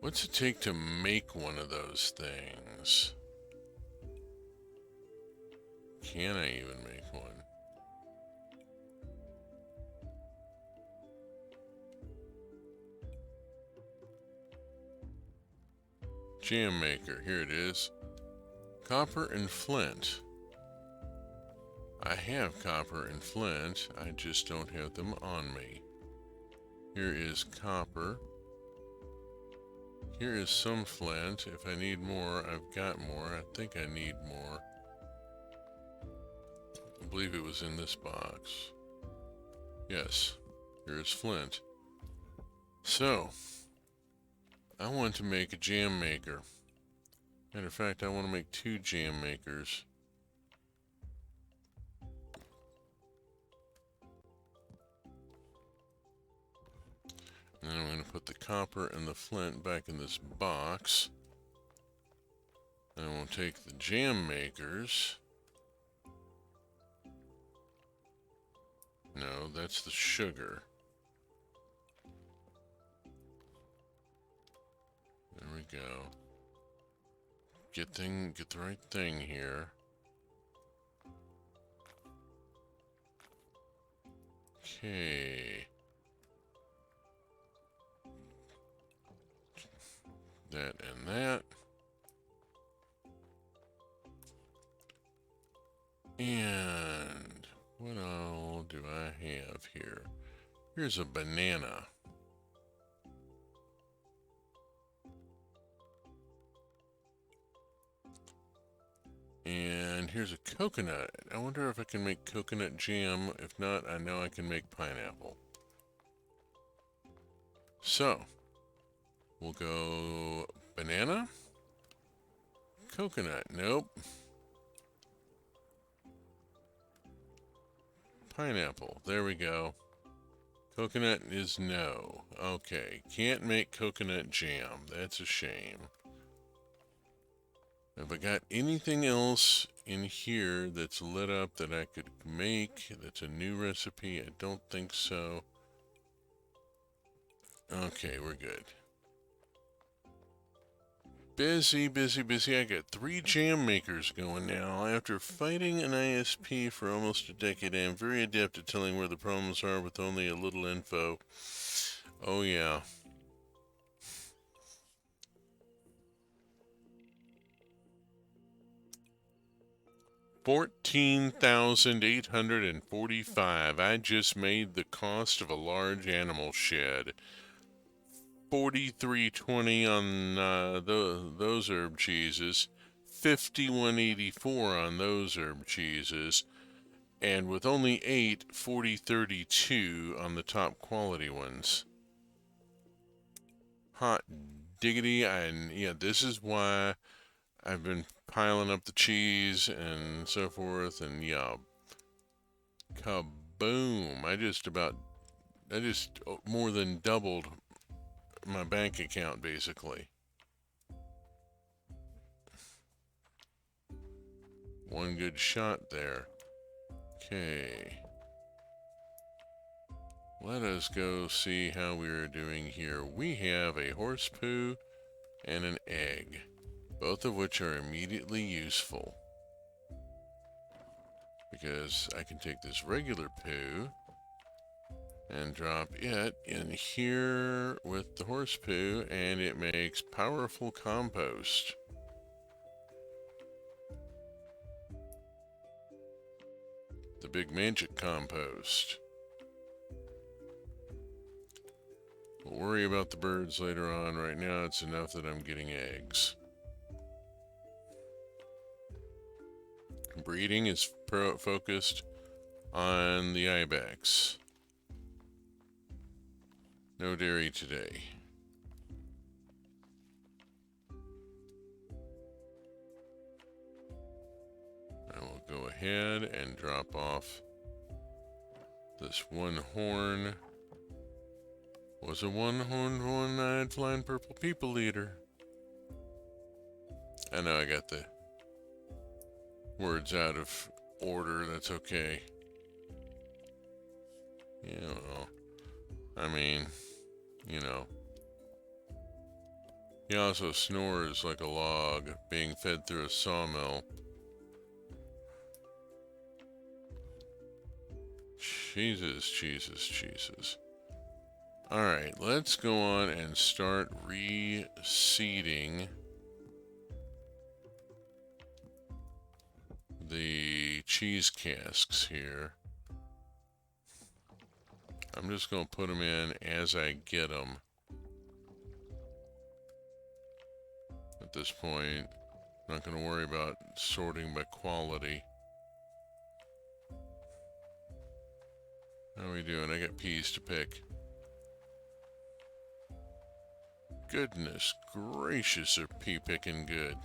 What's it take to make one of those things? Can I even make one? Jam maker, here it is. Copper and flint. I have copper and flint, I just don't have them on me. Here is copper. Here is some flint. If I need more, I've got more. I think I need more. I believe it was in this box. Yes, here's flint. So, I want to make a jam maker. Matter of fact, I want to make 2 jam makers. And then I'm going to put the copper and the flint back in this box. Then we'll take the jam makers. No, that's the sugar. There we go. Get the right thing here. Okay. That and that. And what all do I have here? Here's a banana. And here's a coconut. I wonder if I can make coconut jam. If not, I know I can make pineapple. So, we'll go banana, coconut, nope. Pineapple, there we go. Coconut is no. Okay, can't make coconut jam. That's a shame. Have I got anything else in here that's lit up that I could make that's a new recipe? I don't think so. Okay, we're good. Busy, busy, busy. I got 3 jam makers going now. After fighting an ISP for almost a decade, I am very adept at telling where the problems are with only a little info. Oh yeah. $14,845. I just made the cost of a large animal shed. $43.20 on those herb cheeses, $51.84 on those herb cheeses, and with only 8, $40.32 on the top quality ones. Hot diggity, and yeah, this is why I've been piling up the cheese and so forth, and yeah, kaboom! I just more than doubled my bank account, basically. One good shot there. Okay. Let us go see how we are doing here. We have a horse poo and an egg, both of which are immediately useful. Because I can take this regular poo and drop it in here with the horse poo, and it makes powerful compost. The big magic compost. We'll worry about the birds later on. Right now it's enough that I'm getting eggs. Breeding is focused on the Ibex. No dairy today. I will go ahead and drop off this one horn. Was a one-horned, one-eyed, flying purple people eater. I know I got the words out of order, that's okay. Yeah, well, I mean, you know. He also snores like a log being fed through a sawmill. Jesus, Jesus, Jesus. Alright, let's go on and start reseeding the cheese casks here. I'm just going to put them in as I get them. At this point, I'm not going to worry about sorting by quality. How are we doing? I got peas to pick. Goodness gracious, are pea picking good.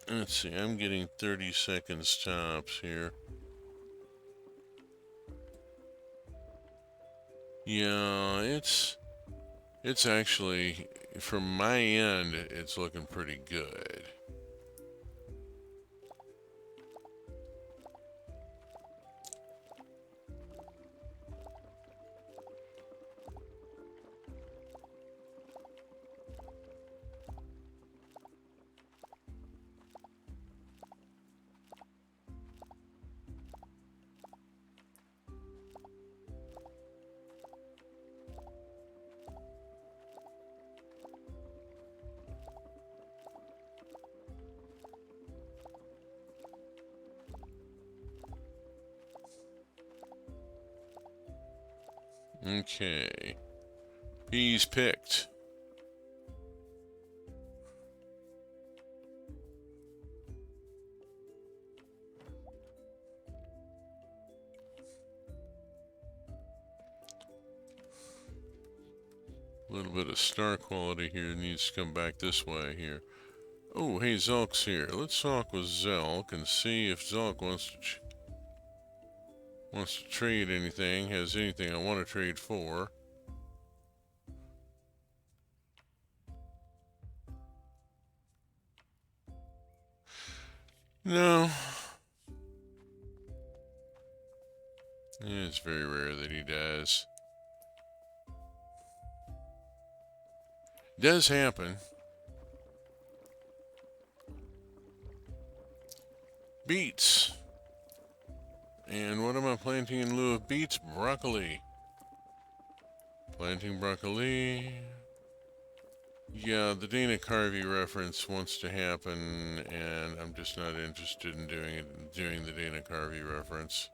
Let's see, I'm getting 30 seconds tops here. Yeah, it's actually, from my end, it's looking pretty good. Okay. Peas picked. A little bit of star quality here needs to come back this way here. Oh, hey, Zulk's here. Let's talk with Zulk and see if Zulk wants to trade anything, has anything I want to trade for. No. It's very rare that he does. Does happen. Beets. And what am I planting in lieu of beets? Broccoli. Planting broccoli. Yeah, the Dana Carvey reference wants to happen, and I'm just not interested in doing the Dana Carvey reference.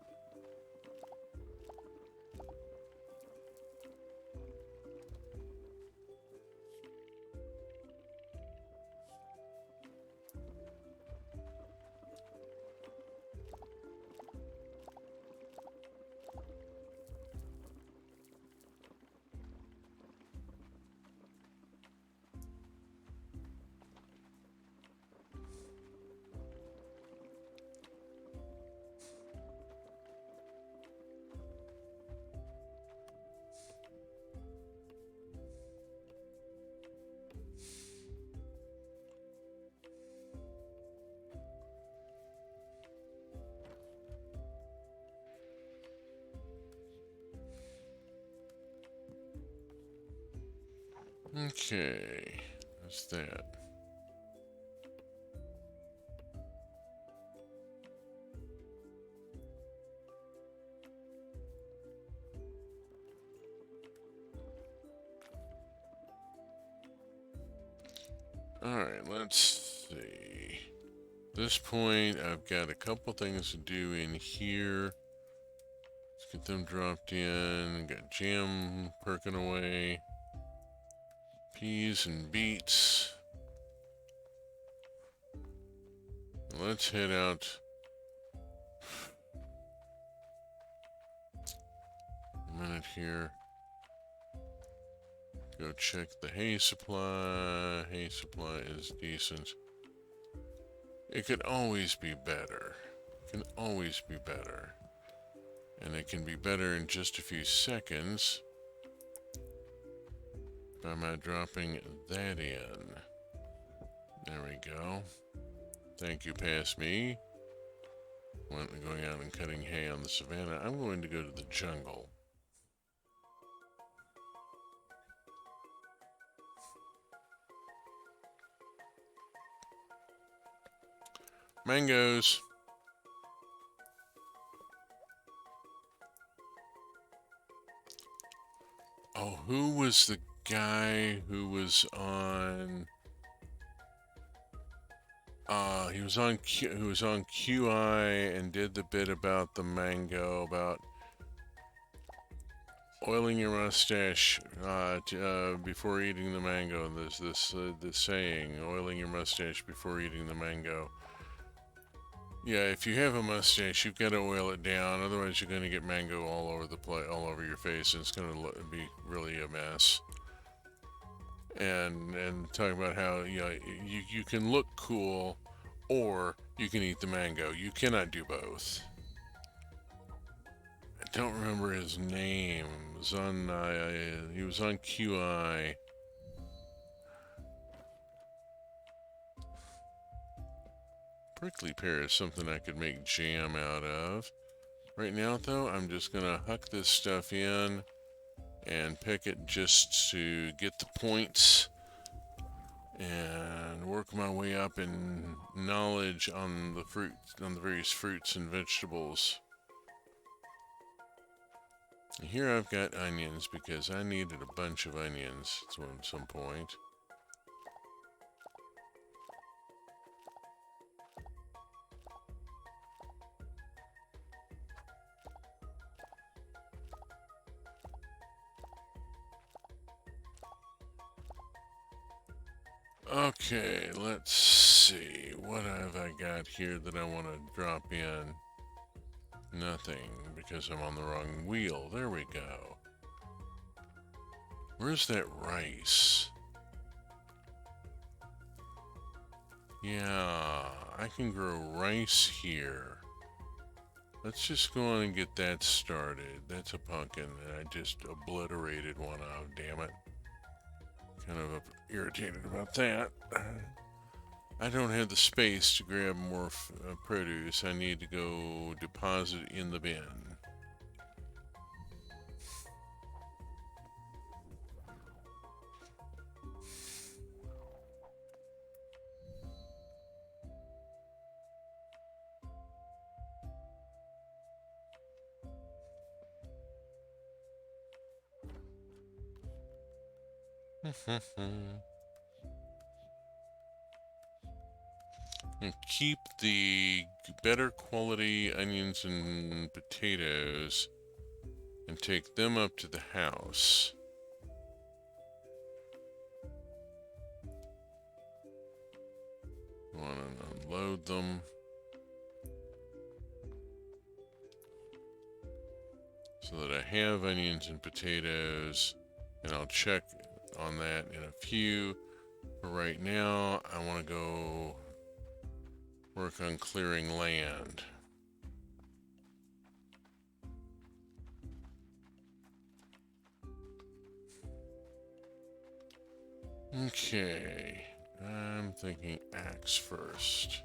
Okay, that's that. Alright, let's see. At this point, I've got a couple things to do in here. Let's get them dropped in. Got jam perking away. Peas and beets. Let's head out. A minute here. Go check the hay supply. Hay supply is decent. It could always be better. It can always be better. And it can be better in just a few seconds by my dropping that in. There we go. Thank you, pass me. Going out and cutting hay on the savannah. I'm going to go to the jungle. Mangoes. Oh, who was the guy who was on? Who was on QI and did the bit about the mango, about oiling your mustache before eating the mango. There's this saying, oiling your mustache before eating the mango. Yeah, if you have a mustache, you've got to oil it down. Otherwise, you're going to get mango all over the all over your face, and it's going to be really a mess. And talking about how you can look cool, or you can eat the mango. You cannot do both. I don't remember his name. It was on he was on QI. Prickly pear is something I could make jam out of. Right now, though, I'm just gonna huck this stuff in and pick it just to get the points and work my way up in knowledge on the various fruits and vegetables. And here I've got onions because I needed a bunch of onions at some point. Okay, let's see. What have I got here that I want to drop in? Nothing, because I'm on the wrong wheel. There we go. Where's that rice? Yeah, I can grow rice here. Let's just go on and get that started. That's a pumpkin, and I just obliterated one out, damn it. Kind of irritated about that. I don't have the space to grab more produce. I need to go deposit in the bin. And keep the better quality onions and potatoes and take them up to the house. Want to unload them. So that I have onions and potatoes, and I'll check on that in a few. For right now, I want to go work on clearing land. Okay, I'm thinking axe first.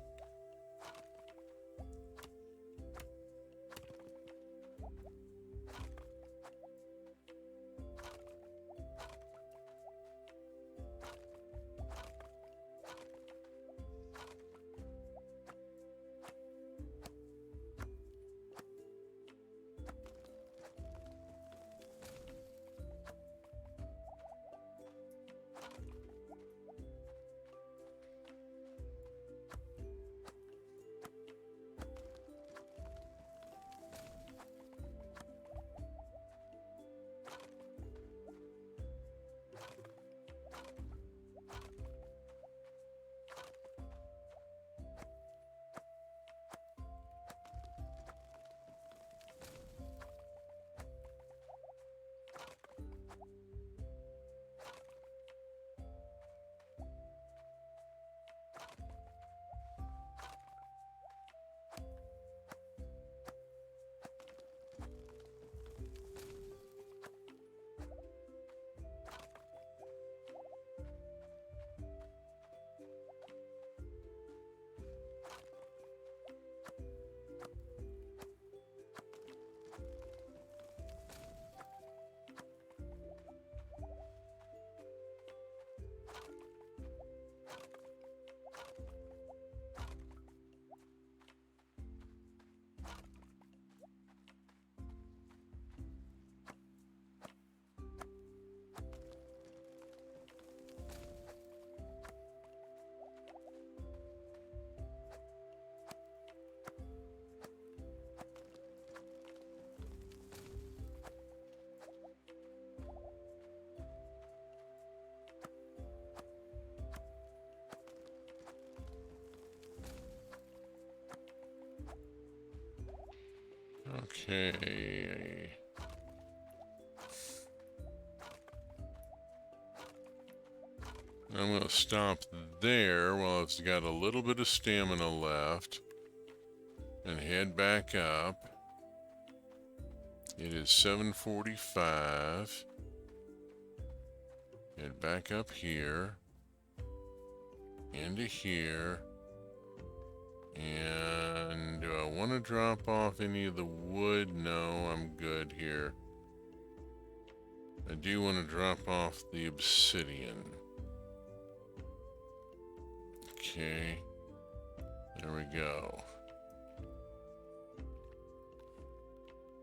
Okay. I'm going to stop there while it's got a little bit of stamina left and head back up. It is 7:45. Head back up here, into here, and do I want to drop off any of the wood? No, I'm good here. I do want to drop off the obsidian. Okay, there we go.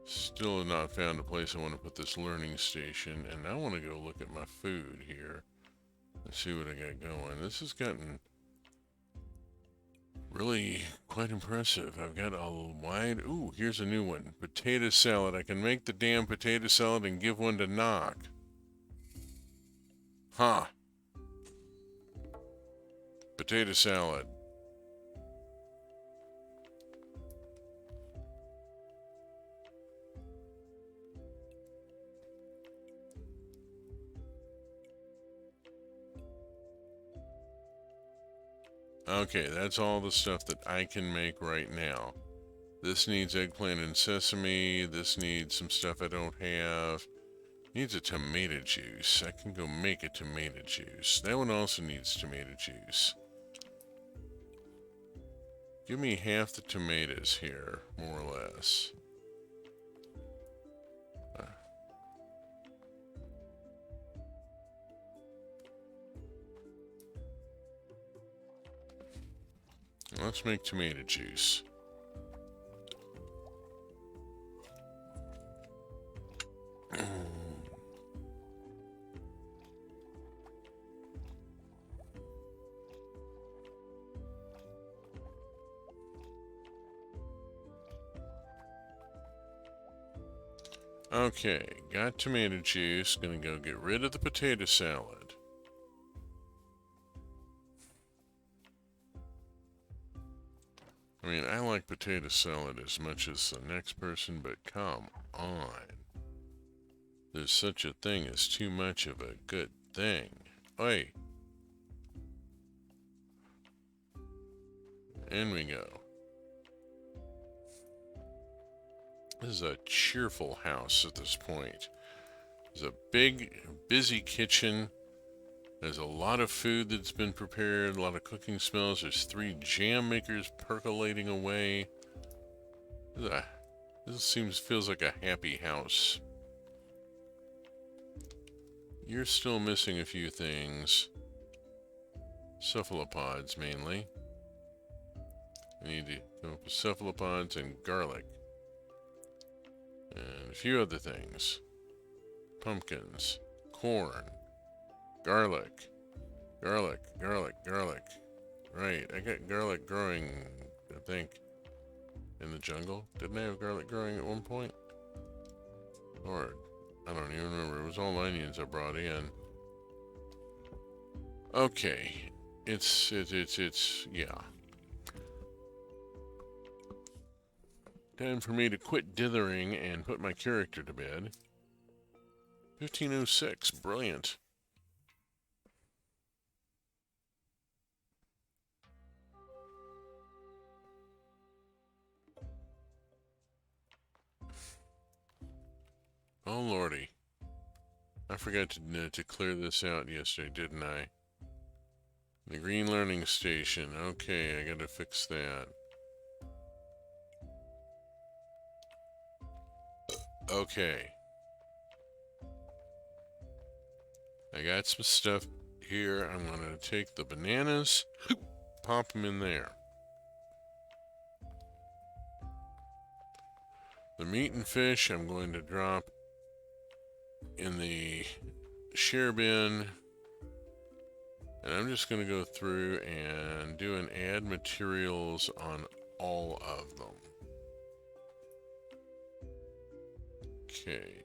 Still have not found a place I want to put this learning station, and I want to go look at my food here and see what I got going. This has gotten really quite impressive. I've got a wide... Ooh, here's a new one. Potato salad. I can make the damn potato salad and give one to Knock. Huh. Potato salad. Okay, that's all the stuff that I can make right now. This needs eggplant and sesame. This needs some stuff I don't have. Needs a tomato juice. I can go make a tomato juice. That one also needs tomato juice. Give me half the tomatoes here, more or less. Let's make tomato juice. Okay, got tomato juice. Gonna go get rid of the potato salad. I mean, I like potato salad as much as the next person, but come on. There's such a thing as too much of a good thing. Oi. In we go. This is a cheerful house at this point. There's a big, busy kitchen. There's a lot of food that's been prepared, a lot of cooking smells. There's 3 jam makers percolating away. This feels like a happy house. You're still missing a few things. Cephalopods, mainly. I need to come up with cephalopods and garlic. And a few other things. Pumpkins. Corn. Garlic. Garlic. Garlic. Garlic. Right, I got garlic growing, I think, in the jungle. Didn't I have garlic growing at one point? Lord, I don't even remember. It was all onions I brought in. Okay. It's yeah. Time for me to quit dithering and put my character to bed. 1506, brilliant. Oh lordy. I forgot to clear this out yesterday, didn't I? The green learning station. Okay, I gotta fix that. Okay. I got some stuff here. I'm gonna take the bananas, pop them in there. The meat and fish I'm going to drop in the share bin. And I'm just going to go through and do an add materials on all of them. Okay.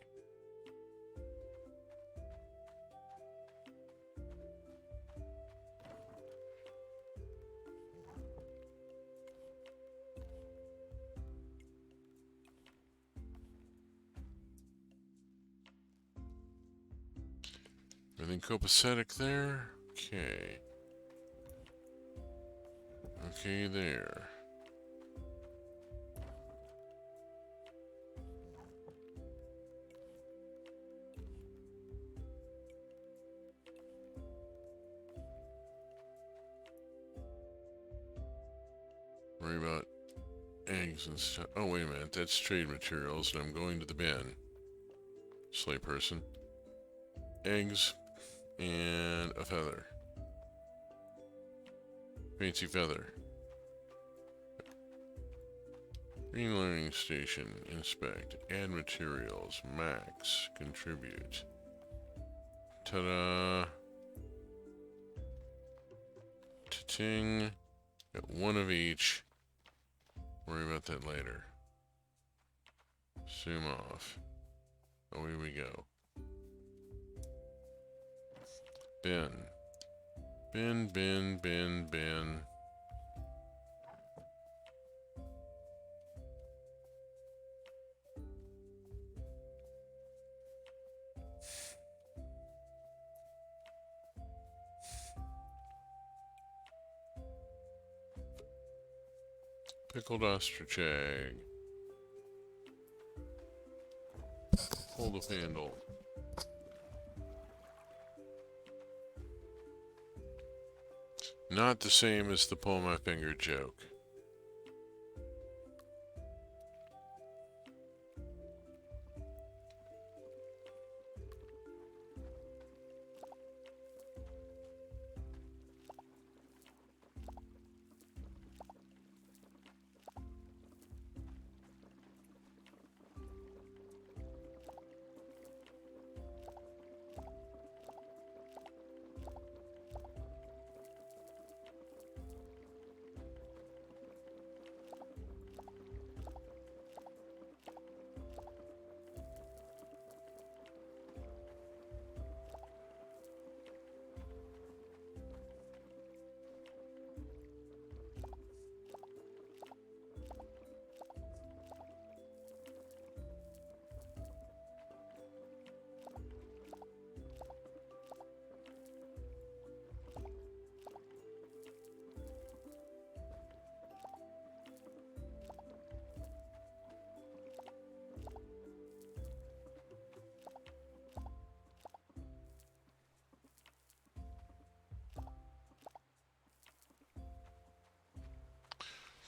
Anything copacetic there? Okay. Okay, there. Worry about eggs and stuff. Oh, wait a minute. That's trade materials, and I'm going to the bin. Slay person. Eggs and a feather. Fancy feather. Green learning station. Inspect. Add materials. Max. Contribute. Ta-da. Ta-ting. Got one of each. Worry about that later. Zoom off. Away we go. Bin. Bin, bin, bin, bin. Pickled ostrich egg. Pull the handle. Not the same as the pull my finger joke.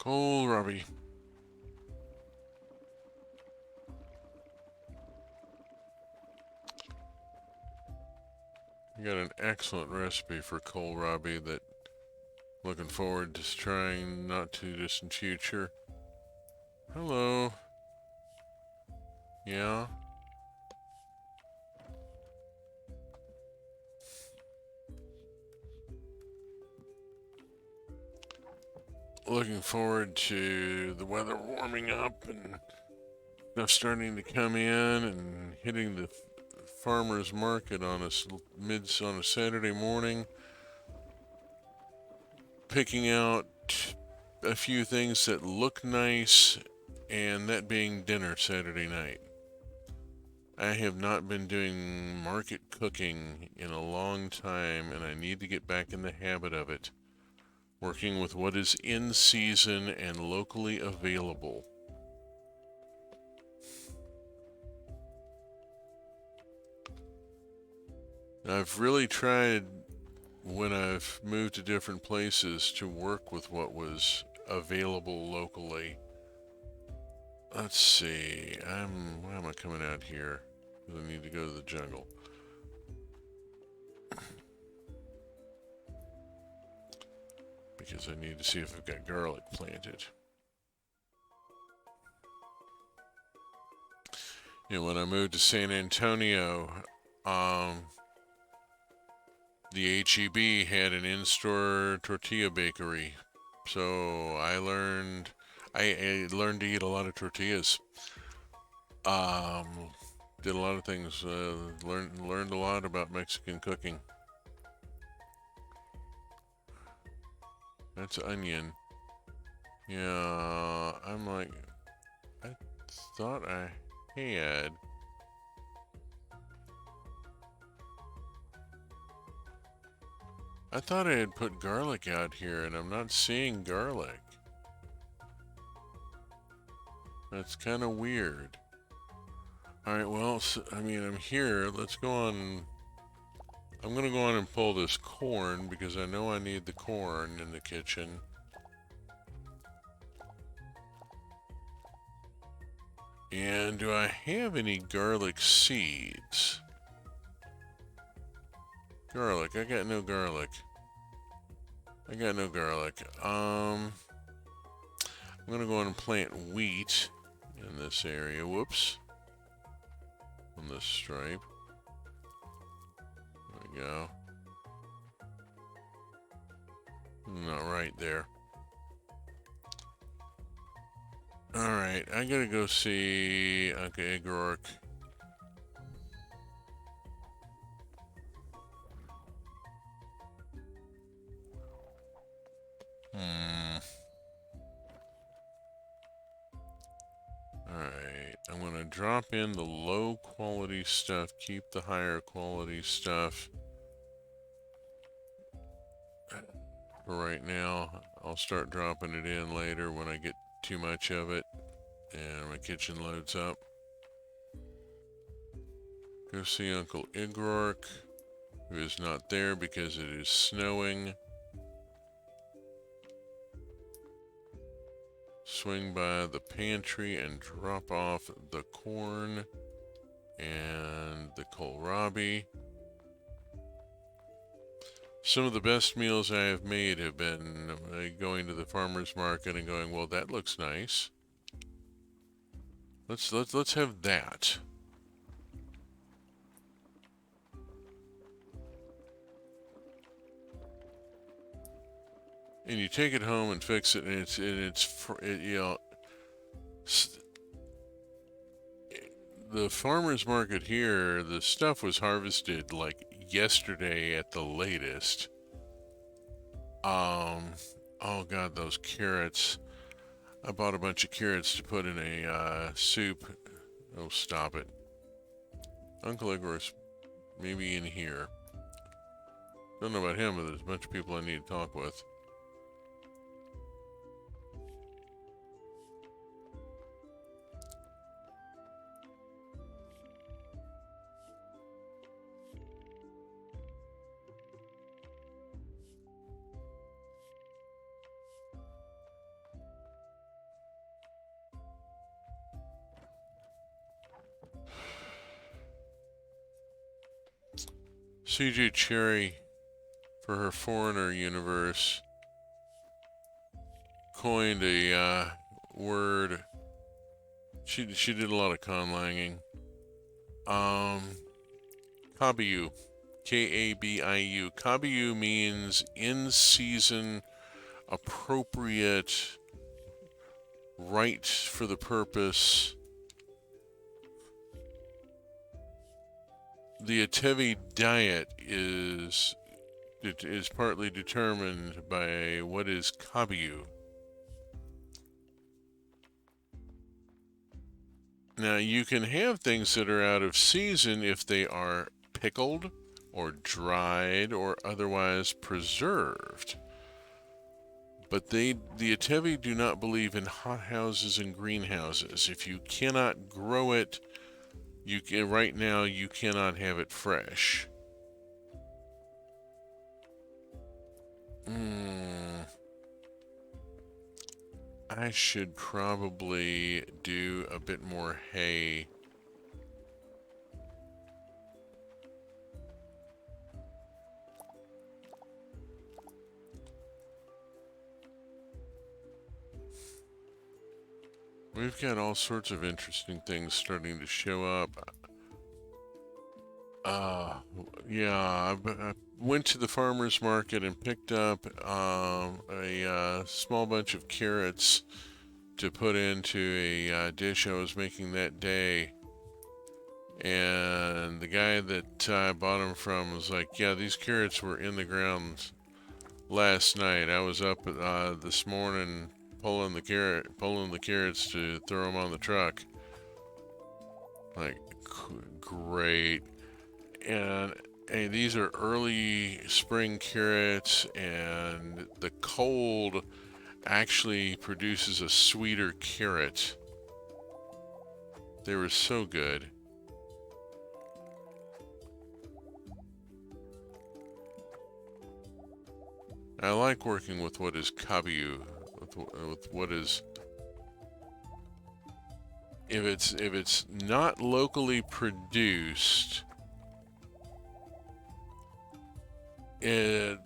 Kohlrabi. I got an excellent recipe for kohlrabi that looking forward to trying not too distant future. Hello. Yeah? Looking forward to the weather warming up and stuff starting to come in and hitting the farmer's market on a Saturday morning. Picking out a few things that look nice, and that being dinner Saturday night. I have not been doing market cooking in a long time, and I need to get back in the habit of it. Working with what is in season and locally available. I've really tried, when I've moved to different places, to work with what was available locally. Let's see, why am I coming out here? Because I need to go to the jungle. Because I need to see if I've got garlic planted. You know, when I moved to San Antonio, the HEB had an in-store tortilla bakery. So I learned to eat a lot of tortillas. Did a lot of things. Learned a lot about Mexican cooking. That's onion. Yeah, I'm like, I thought I had. I thought I had put garlic out here, and I'm not seeing garlic. That's kind of weird. Alright, well, so, I mean, I'm here. Let's go on. I'm gonna go on and pull this corn, because I know I need the corn in the kitchen. And do I have any garlic seeds? Garlic, I got no garlic. I got no garlic. I'm gonna go on and plant wheat in this area. Whoops. On this stripe. There we go. Not right there. Alright, I gotta go see Uncle Igork. Alright, I'm gonna drop in the low quality stuff, keep the higher quality stuff. For right now, I'll start dropping it in later when I get too much of it and my kitchen loads up. Go see Uncle Igork, who is not there because it is snowing. Swing by the pantry and drop off the corn and the kohlrabi. Some of the best meals I have made have been going to the farmer's market and going, well, that looks nice. Let's have that. And you take it home and fix it, and it's you know, the farmer's market here, the stuff was harvested like yesterday at the latest. Oh god, those carrots. I bought a bunch of carrots to put in a soup. Oh, stop it. Uncle Igor's maybe in here. Don't know about him, but there's a bunch of people I need to talk with. CJ Cherry, for her Foreigner universe, coined a word. She did a lot of conlanging. Kabiu, Kabiu. Kabiu means in season, appropriate, right for the purpose. The Atevi diet is partly determined by what is kabiu. Now, you can have things that are out of season if they are pickled or dried or otherwise preserved. But the Atevi do not believe in hothouses and greenhouses. If you cannot grow it, right now you cannot have it fresh. I should probably do a bit more hay. We've got all sorts of interesting things starting to show up. Yeah, I went to the farmer's market and picked up a small bunch of carrots to put into a dish I was making that day. And the guy that I bought them from was like, yeah, these carrots were in the ground last night. I was up this morning pulling the carrots to throw them on the truck. Like, great. And Hey, these are early spring carrots, and the cold actually produces a sweeter carrot. They were so good. I like working with what is kabu, with what is. If it's not locally produced, you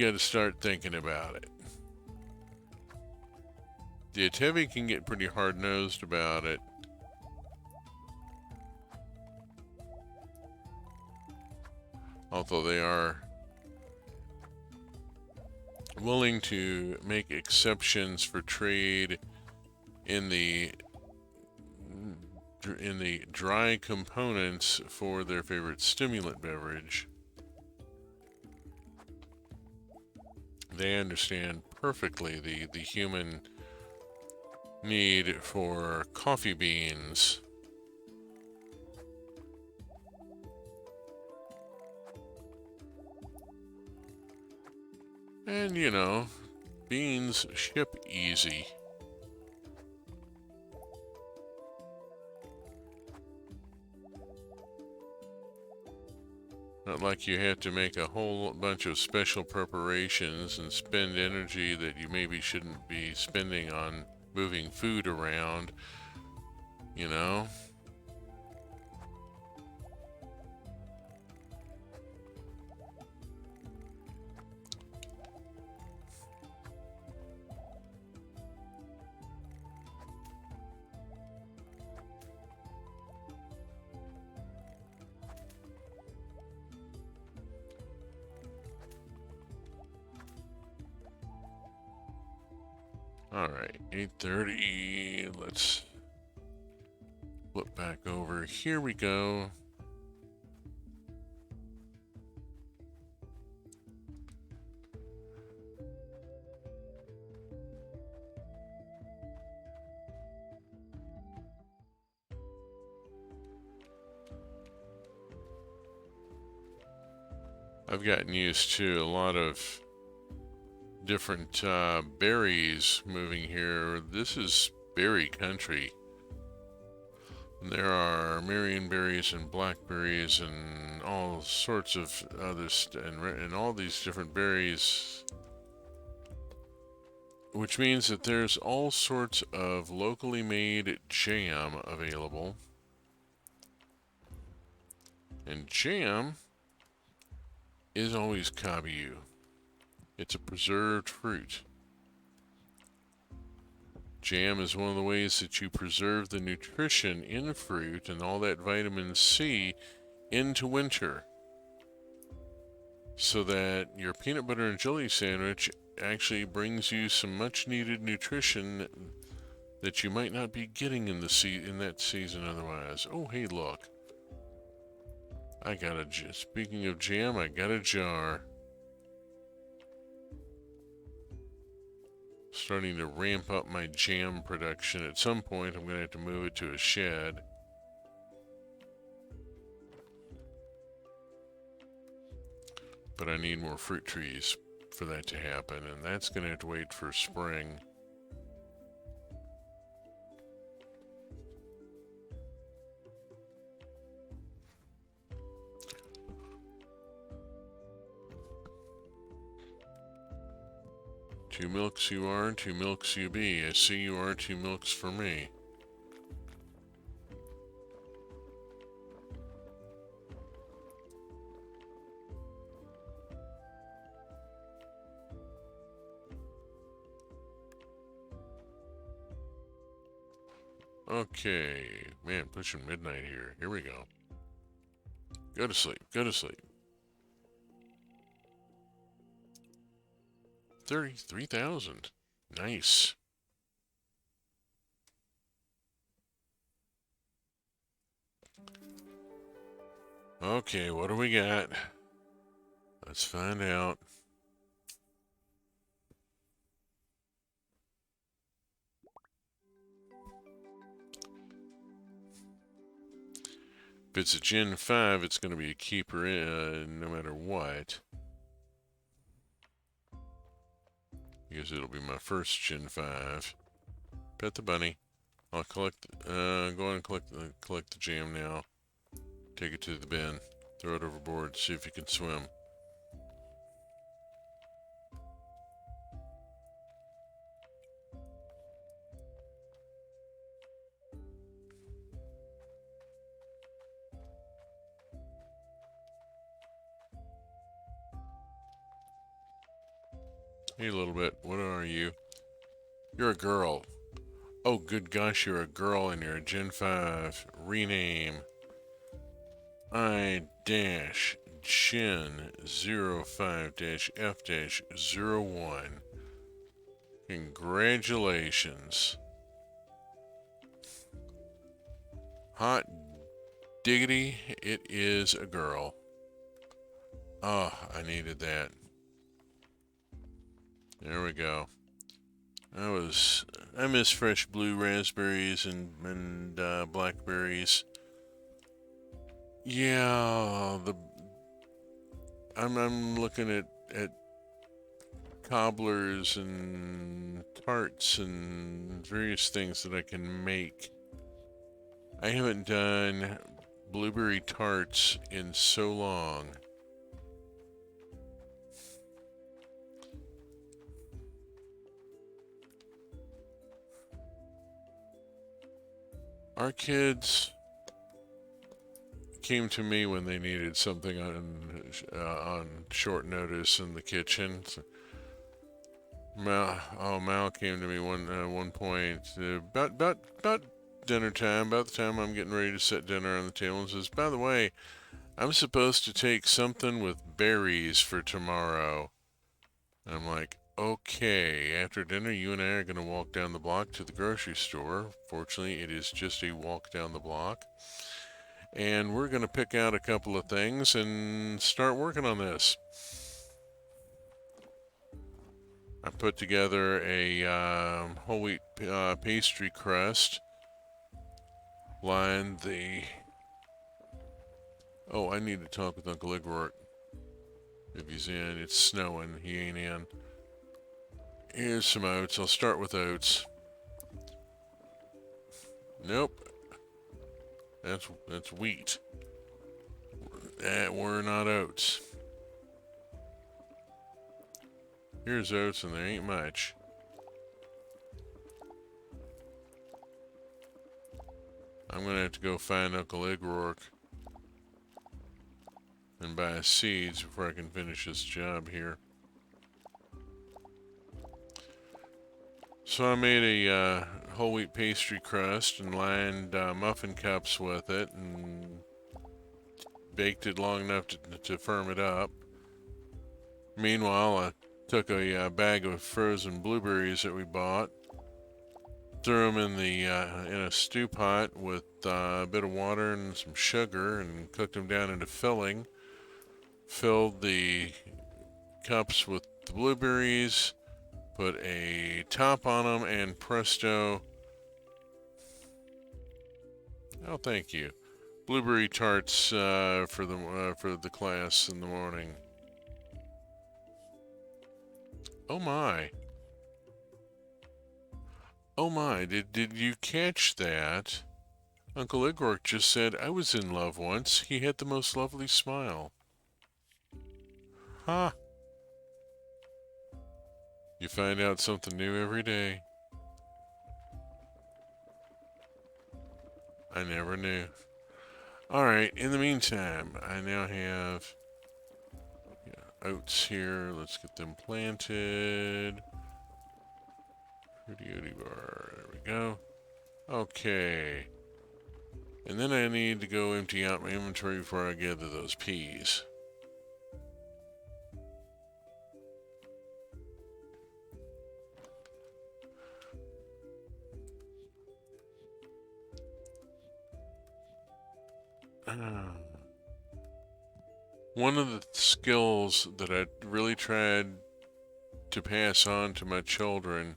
got to start thinking about it. The Atevi can get pretty hard-nosed about it. Although they are willing to make exceptions for trade in the dry components for their favorite stimulant beverage. They understand perfectly the human need for coffee beans. And, you know, beans ship easy. Not like you have to make a whole bunch of special preparations and spend energy that you maybe shouldn't be spending on moving food around, you know? Alright, 8:30. Let's flip back over. Here we go. I've gotten used to a lot of different berries moving here. This is berry country. And there are Marion berries and blackberries and all sorts of others, and all these different berries, which means that there's all sorts of locally made jam available. And jam is always kabu. It's a preserved fruit. Jam is one of the ways that you preserve the nutrition in fruit and all that vitamin C into winter, so that your peanut butter and jelly sandwich actually brings you some much needed nutrition that you might not be getting in that season otherwise. Oh, hey, look. Speaking of jam, I got a jar. Starting to ramp up my jam production. At some point, I'm going to have to move it to a shed. But I need more fruit trees for that to happen, and that's going to have to wait for spring. Two milks you are, two milks you be. I see you are two milks for me. Okay, man, pushing midnight here. Here we go. Go to sleep, go to sleep. 33,000. Nice. Okay, what do we got? Let's find out. If it's a Gen 5, it's going to be a keeper no matter what. Because it'll be my first Gen 5. Pet the bunny. I'll collect, go on and collect the jam now. Take it to the bin. Throw it overboard, see if you can swim. Hey, a little bit. What are you? You're a girl. Oh, good gosh, you're a girl and you're a Gen 5. Rename. I-Gen05-F-01. Congratulations. Hot diggity, it is a girl. Oh, I needed that. There we go. I miss fresh blue raspberries and blackberries. Yeah, I'm looking at cobblers and tarts and various things that I can make. I haven't done blueberry tarts in so long. Our kids came to me when they needed something on short notice in the kitchen. Mal came to me one point about dinner time, about the time I'm getting ready to set dinner on the table, and says, "By the way, I'm supposed to take something with berries for tomorrow." And I'm like, "Okay, after dinner, you and I are going to walk down the block to the grocery store. Fortunately, it is just a walk down the block. And we're going to pick out a couple of things and start working on this." I put together a whole wheat pastry crust. Lined the... Oh, I need to talk with Uncle Igor. If he's in, it's snowing. He ain't in. Here's some oats. I'll start with oats. Nope. That's wheat. That were not oats. Here's oats, and there ain't much. I'm gonna have to go find Uncle Igor and buy seeds before I can finish this job here. So I made a whole wheat pastry crust and lined muffin cups with it and baked it long enough to firm it up. Meanwhile, I took a bag of frozen blueberries that we bought, threw them in a stew pot with a bit of water and some sugar, and cooked them down into filling. Filled the cups with the blueberries, put a top on them, and presto. Oh, thank you. Blueberry tarts for the class in the morning. Oh my. Oh my, did you catch that? Uncle Igor just said I was in love once. He had the most lovely smile. Ha! Huh. You find out something new every day. I never knew. Alright, in the meantime, I now have oats here. Let's get them planted. Fruity Oaty bar. There we go. Okay. And then I need to go empty out my inventory before I gather those peas. One of the skills that I really tried to pass on to my children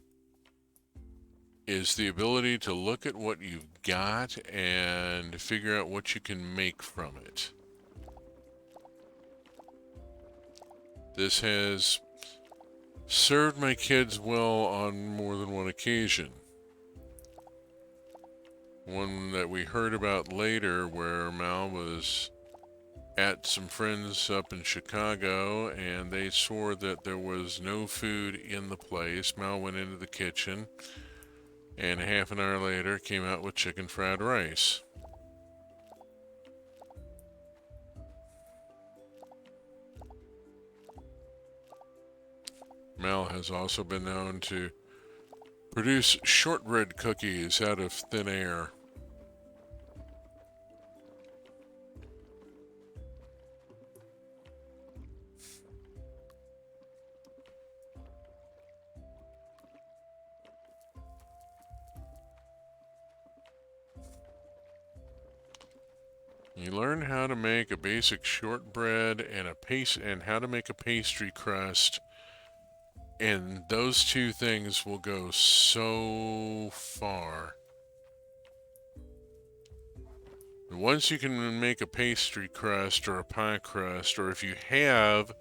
is the ability to look at what you've got and figure out what you can make from it. This has served my kids well on more than one occasion. One that we heard about later where Mal was at some friends up in Chicago and they swore that there was no food in the place. Mal went into the kitchen and half an hour later came out with chicken fried rice. Mal has also been known to produce shortbread cookies out of thin air. You learn how to make a basic shortbread and how to make a pastry crust, and those two things will go so far. Once you can make a pastry crust or a pie crust, or if you have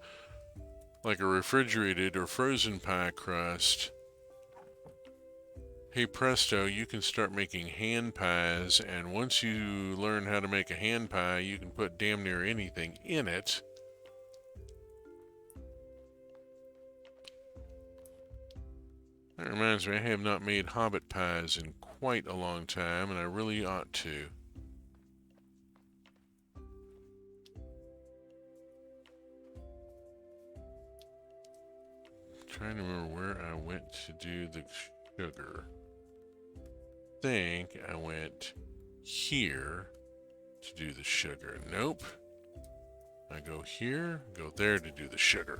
like a refrigerated or frozen pie crust, hey presto, you can start making hand pies, and once you learn how to make a hand pie, you can put damn near anything in it. That reminds me, I have not made hobbit pies in quite a long time, and I really ought to. Trying to remember where I went to do the sugar. Think I went here to do the sugar. Nope. I go here, go there to do the sugar.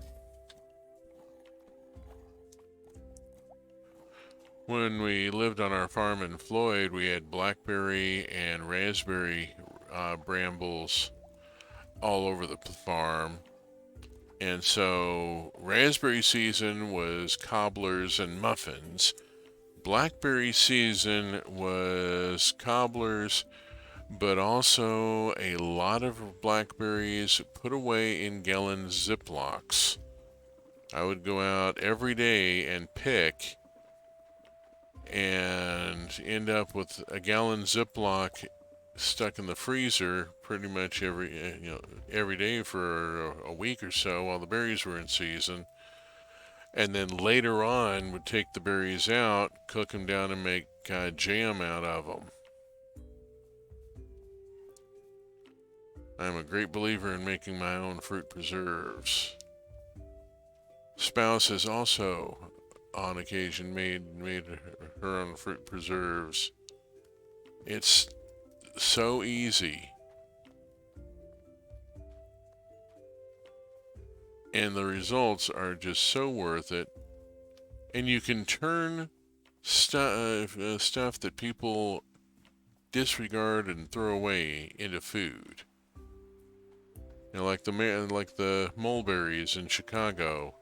When we lived on our farm in Floyd, we had blackberry and raspberry brambles all over the farm. And so raspberry season was cobblers and muffins. Blackberry season was cobblers, but also a lot of blackberries put away in gallon Ziplocs. I would go out every day and pick and end up with a gallon Ziploc stuck in the freezer pretty much every day for a week or so while the berries were in season. And then later on would take the berries out, cook them down, and make jam out of them. I'm a great believer in making my own fruit preserves. Spouse has also, on occasion, made her own fruit preserves. It's so easy. And the results are just so worth it. And you can turn stuff that people disregard and throw away into food. You know, like the mulberries in Chicago.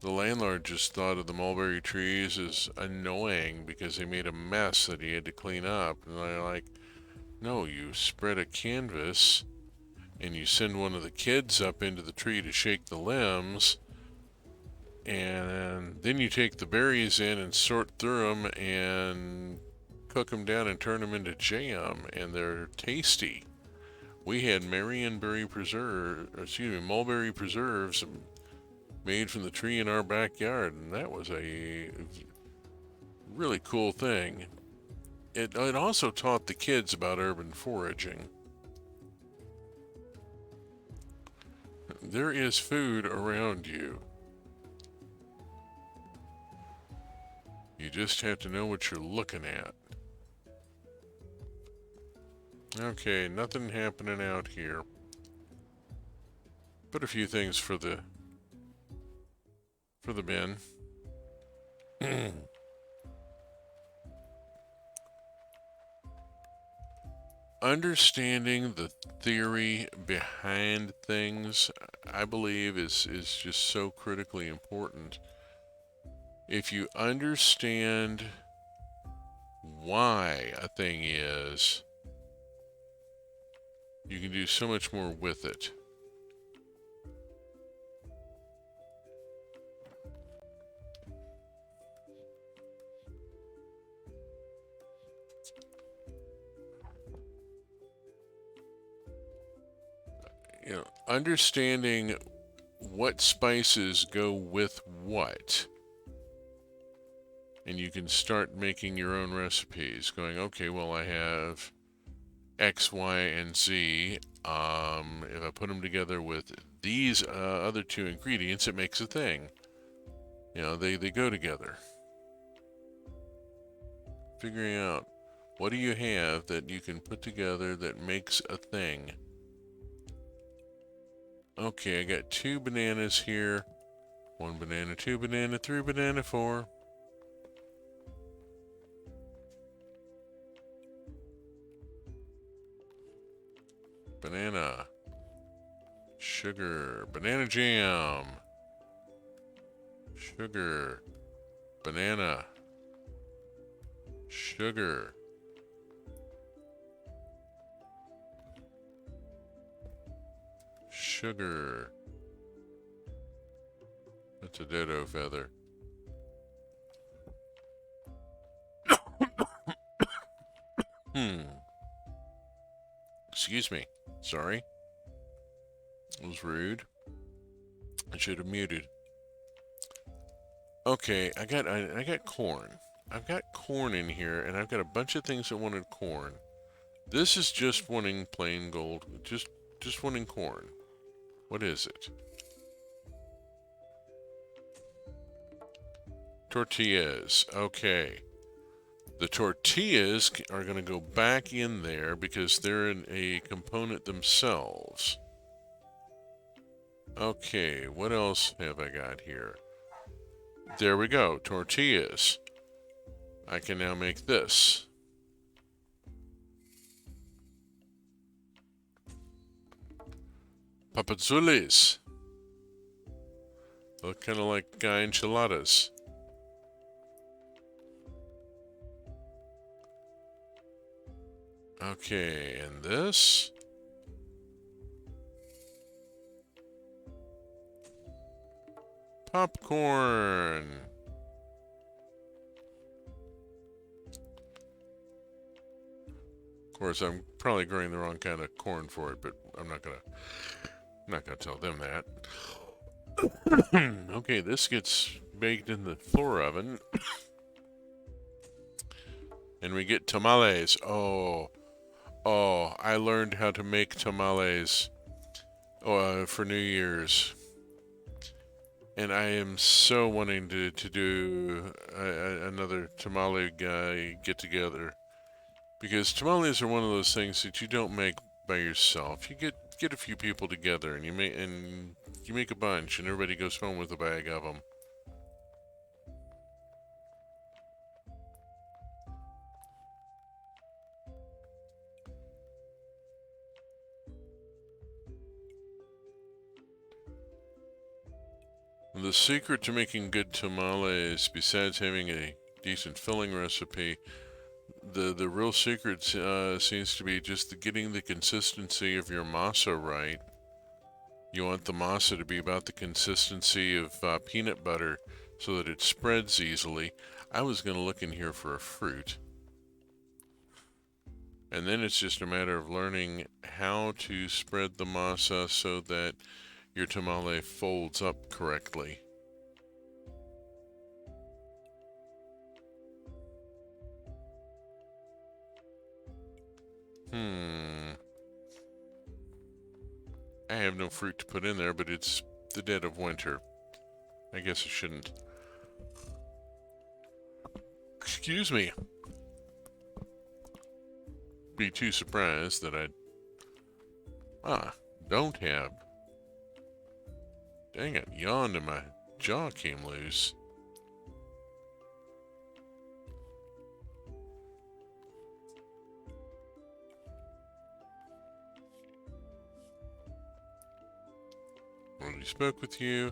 The landlord just thought of the mulberry trees as annoying because they made a mess that he had to clean up. And I'm like, no, you spread a canvas and you send one of the kids up into the tree to shake the limbs, and then you take the berries in and sort through them and cook them down and turn them into jam, and they're tasty. We had mulberry preserves made from the tree in our backyard, and that was a really cool thing. It also taught the kids about urban foraging. There is food around you. You just have to know what you're looking at. Okay, nothing happening out here. Put a few things for the bin. Understanding the theory behind things, I believe, is just so critically important. if you understand why a thing is, you can do so much more with it. You know, understanding what spices go with what, and you can start making your own recipes, going, okay, well, I have X, Y, and Z. If I put them together with these other two ingredients, it makes a thing. You know, they go together. Figuring out what do you have that you can put together that makes a thing. Okay, I got 2 bananas here. 1 banana, 2 banana, 3 banana, 4. Banana. Sugar. Banana jam. Sugar. Banana. Sugar. Sugar. That's a dodo feather. Excuse me. Sorry. It was rude. I should have muted. Okay, I got corn. I've got corn in here, and I've got a bunch of things that wanted corn. This is just wanting plain gold. Just wanting corn. What is it? Tortillas. Okay. The tortillas are going to go back in there because they're a component themselves. Okay, what else have I got here? There we go, tortillas. I can now make this. Papazulis. Look kind of like enchiladas. Okay, and this? Popcorn. Of course, I'm probably growing the wrong kind of corn for it, but I'm not gonna tell them that. Okay, this gets baked in the floor oven. And we get tamales. Oh, I learned how to make tamales for New Year's. And I am so wanting to do another tamale get together. Because tamales are one of those things that you don't make by yourself. You get a few people together and you make a bunch and everybody goes home with a bag of them. The secret to making good tamales, besides having a decent filling recipe, the real secret seems to be just getting the consistency of your masa right. You want the masa to be about the consistency of peanut butter so that it spreads easily. I was going to look in here for a fruit. And then it's just a matter of learning how to spread the masa so that your tamale folds up correctly. I have no fruit to put in there, but it's the dead of winter. I guess I shouldn't. Excuse me. Be too surprised that don't have. Dang it, yawned and my jaw came loose. Already spoke with you.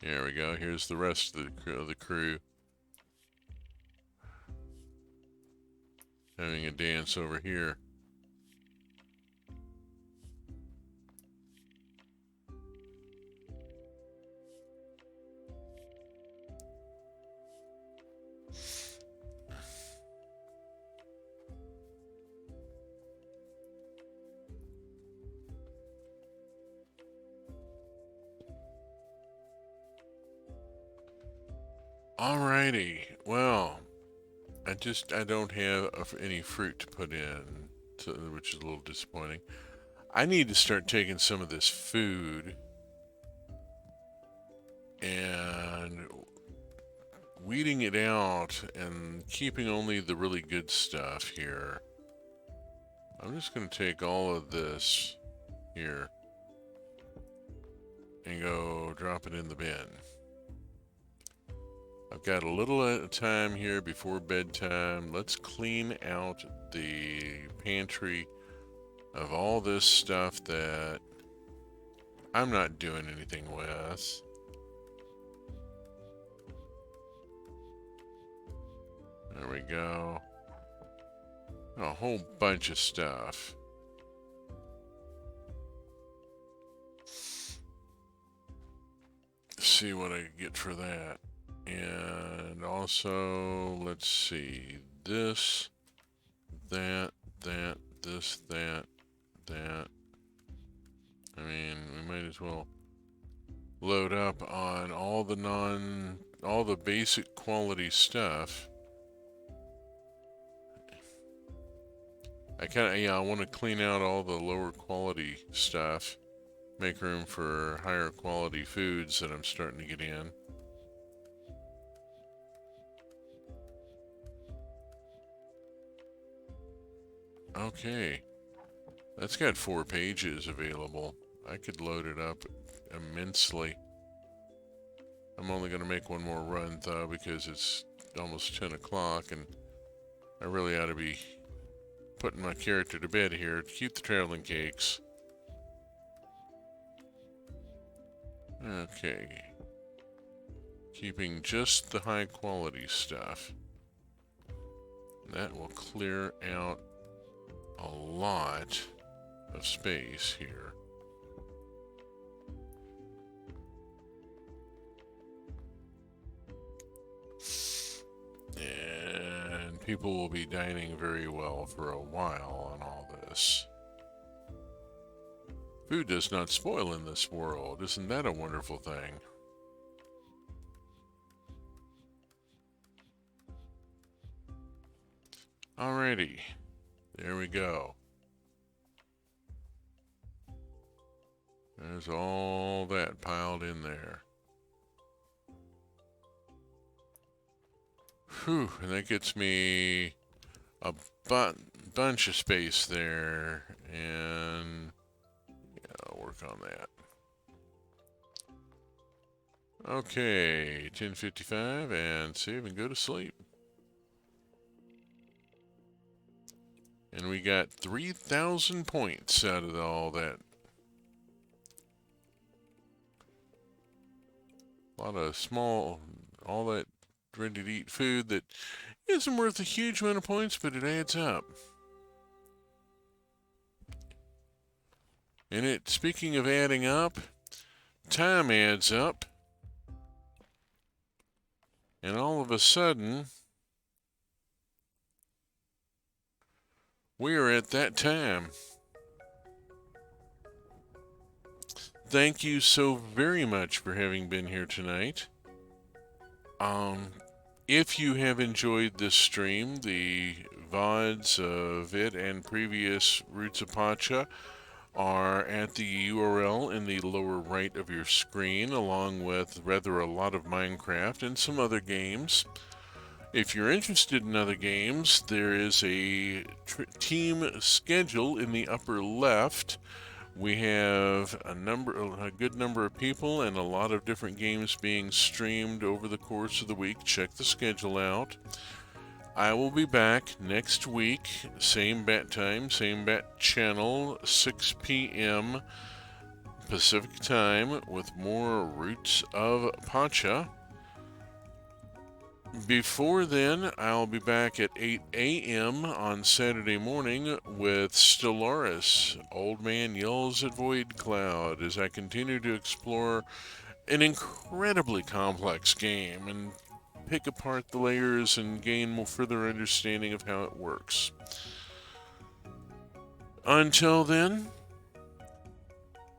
There we go. Here's the rest of the crew having a dance over here. Alrighty. Well, I don't have any fruit to put in, which is a little disappointing. I need to start taking some of this food and weeding it out and keeping only the really good stuff here. I'm just going to take all of this here and go drop it in the bin. I've got a little time here before bedtime. Let's clean out the pantry of all this stuff that I'm not doing anything with. There we go. A whole bunch of stuff. See what I get for that. And also, let's see, this, that, this, that. I mean, we might as well load up on all the basic quality stuff. I want to clean out all the lower quality stuff, make room for higher quality foods that I'm starting to get in. Okay, that's got 4 pages available. I could load it up immensely. I'm only going to make one more run though because it's almost 10 o'clock and I really ought to be putting my character to bed here to keep the traveling cakes. Okay. Keeping just the high quality stuff. That will clear out a lot of space here. And people will be dining very well for a while on all this. Food does not spoil in this world. Isn't that a wonderful thing? Alrighty. There we go. There's all that piled in there. Whew, and that gets me a bunch of space there, and yeah, I'll work on that. Okay, 10:55, and save and go to sleep. And we got 3,000 points out of all that. A lot of all that ready-to-eat food that isn't worth a huge amount of points, but it adds up. And speaking of adding up, time adds up. And all of a sudden, we are at that time. Thank you so very much for having been here tonight. If you have enjoyed this stream, the VODs of it and previous Roots of Pacha are at the URL in the lower right of your screen, along with rather a lot of Minecraft and some other games. If you're interested in other games, there is a team schedule in the upper left. We have a good number of people and a lot of different games being streamed over the course of the week. Check the schedule out. I will be back next week, same bat time, same bat channel, 6 p.m. Pacific time with more Roots of Pacha. Before then, I'll be back at 8 a.m. on Saturday morning with Stellaris, Old Man Yells at Void Cloud, as I continue to explore an incredibly complex game and pick apart the layers and gain more further understanding of how it works. Until then,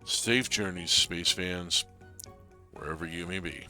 safe journeys, space fans, wherever you may be.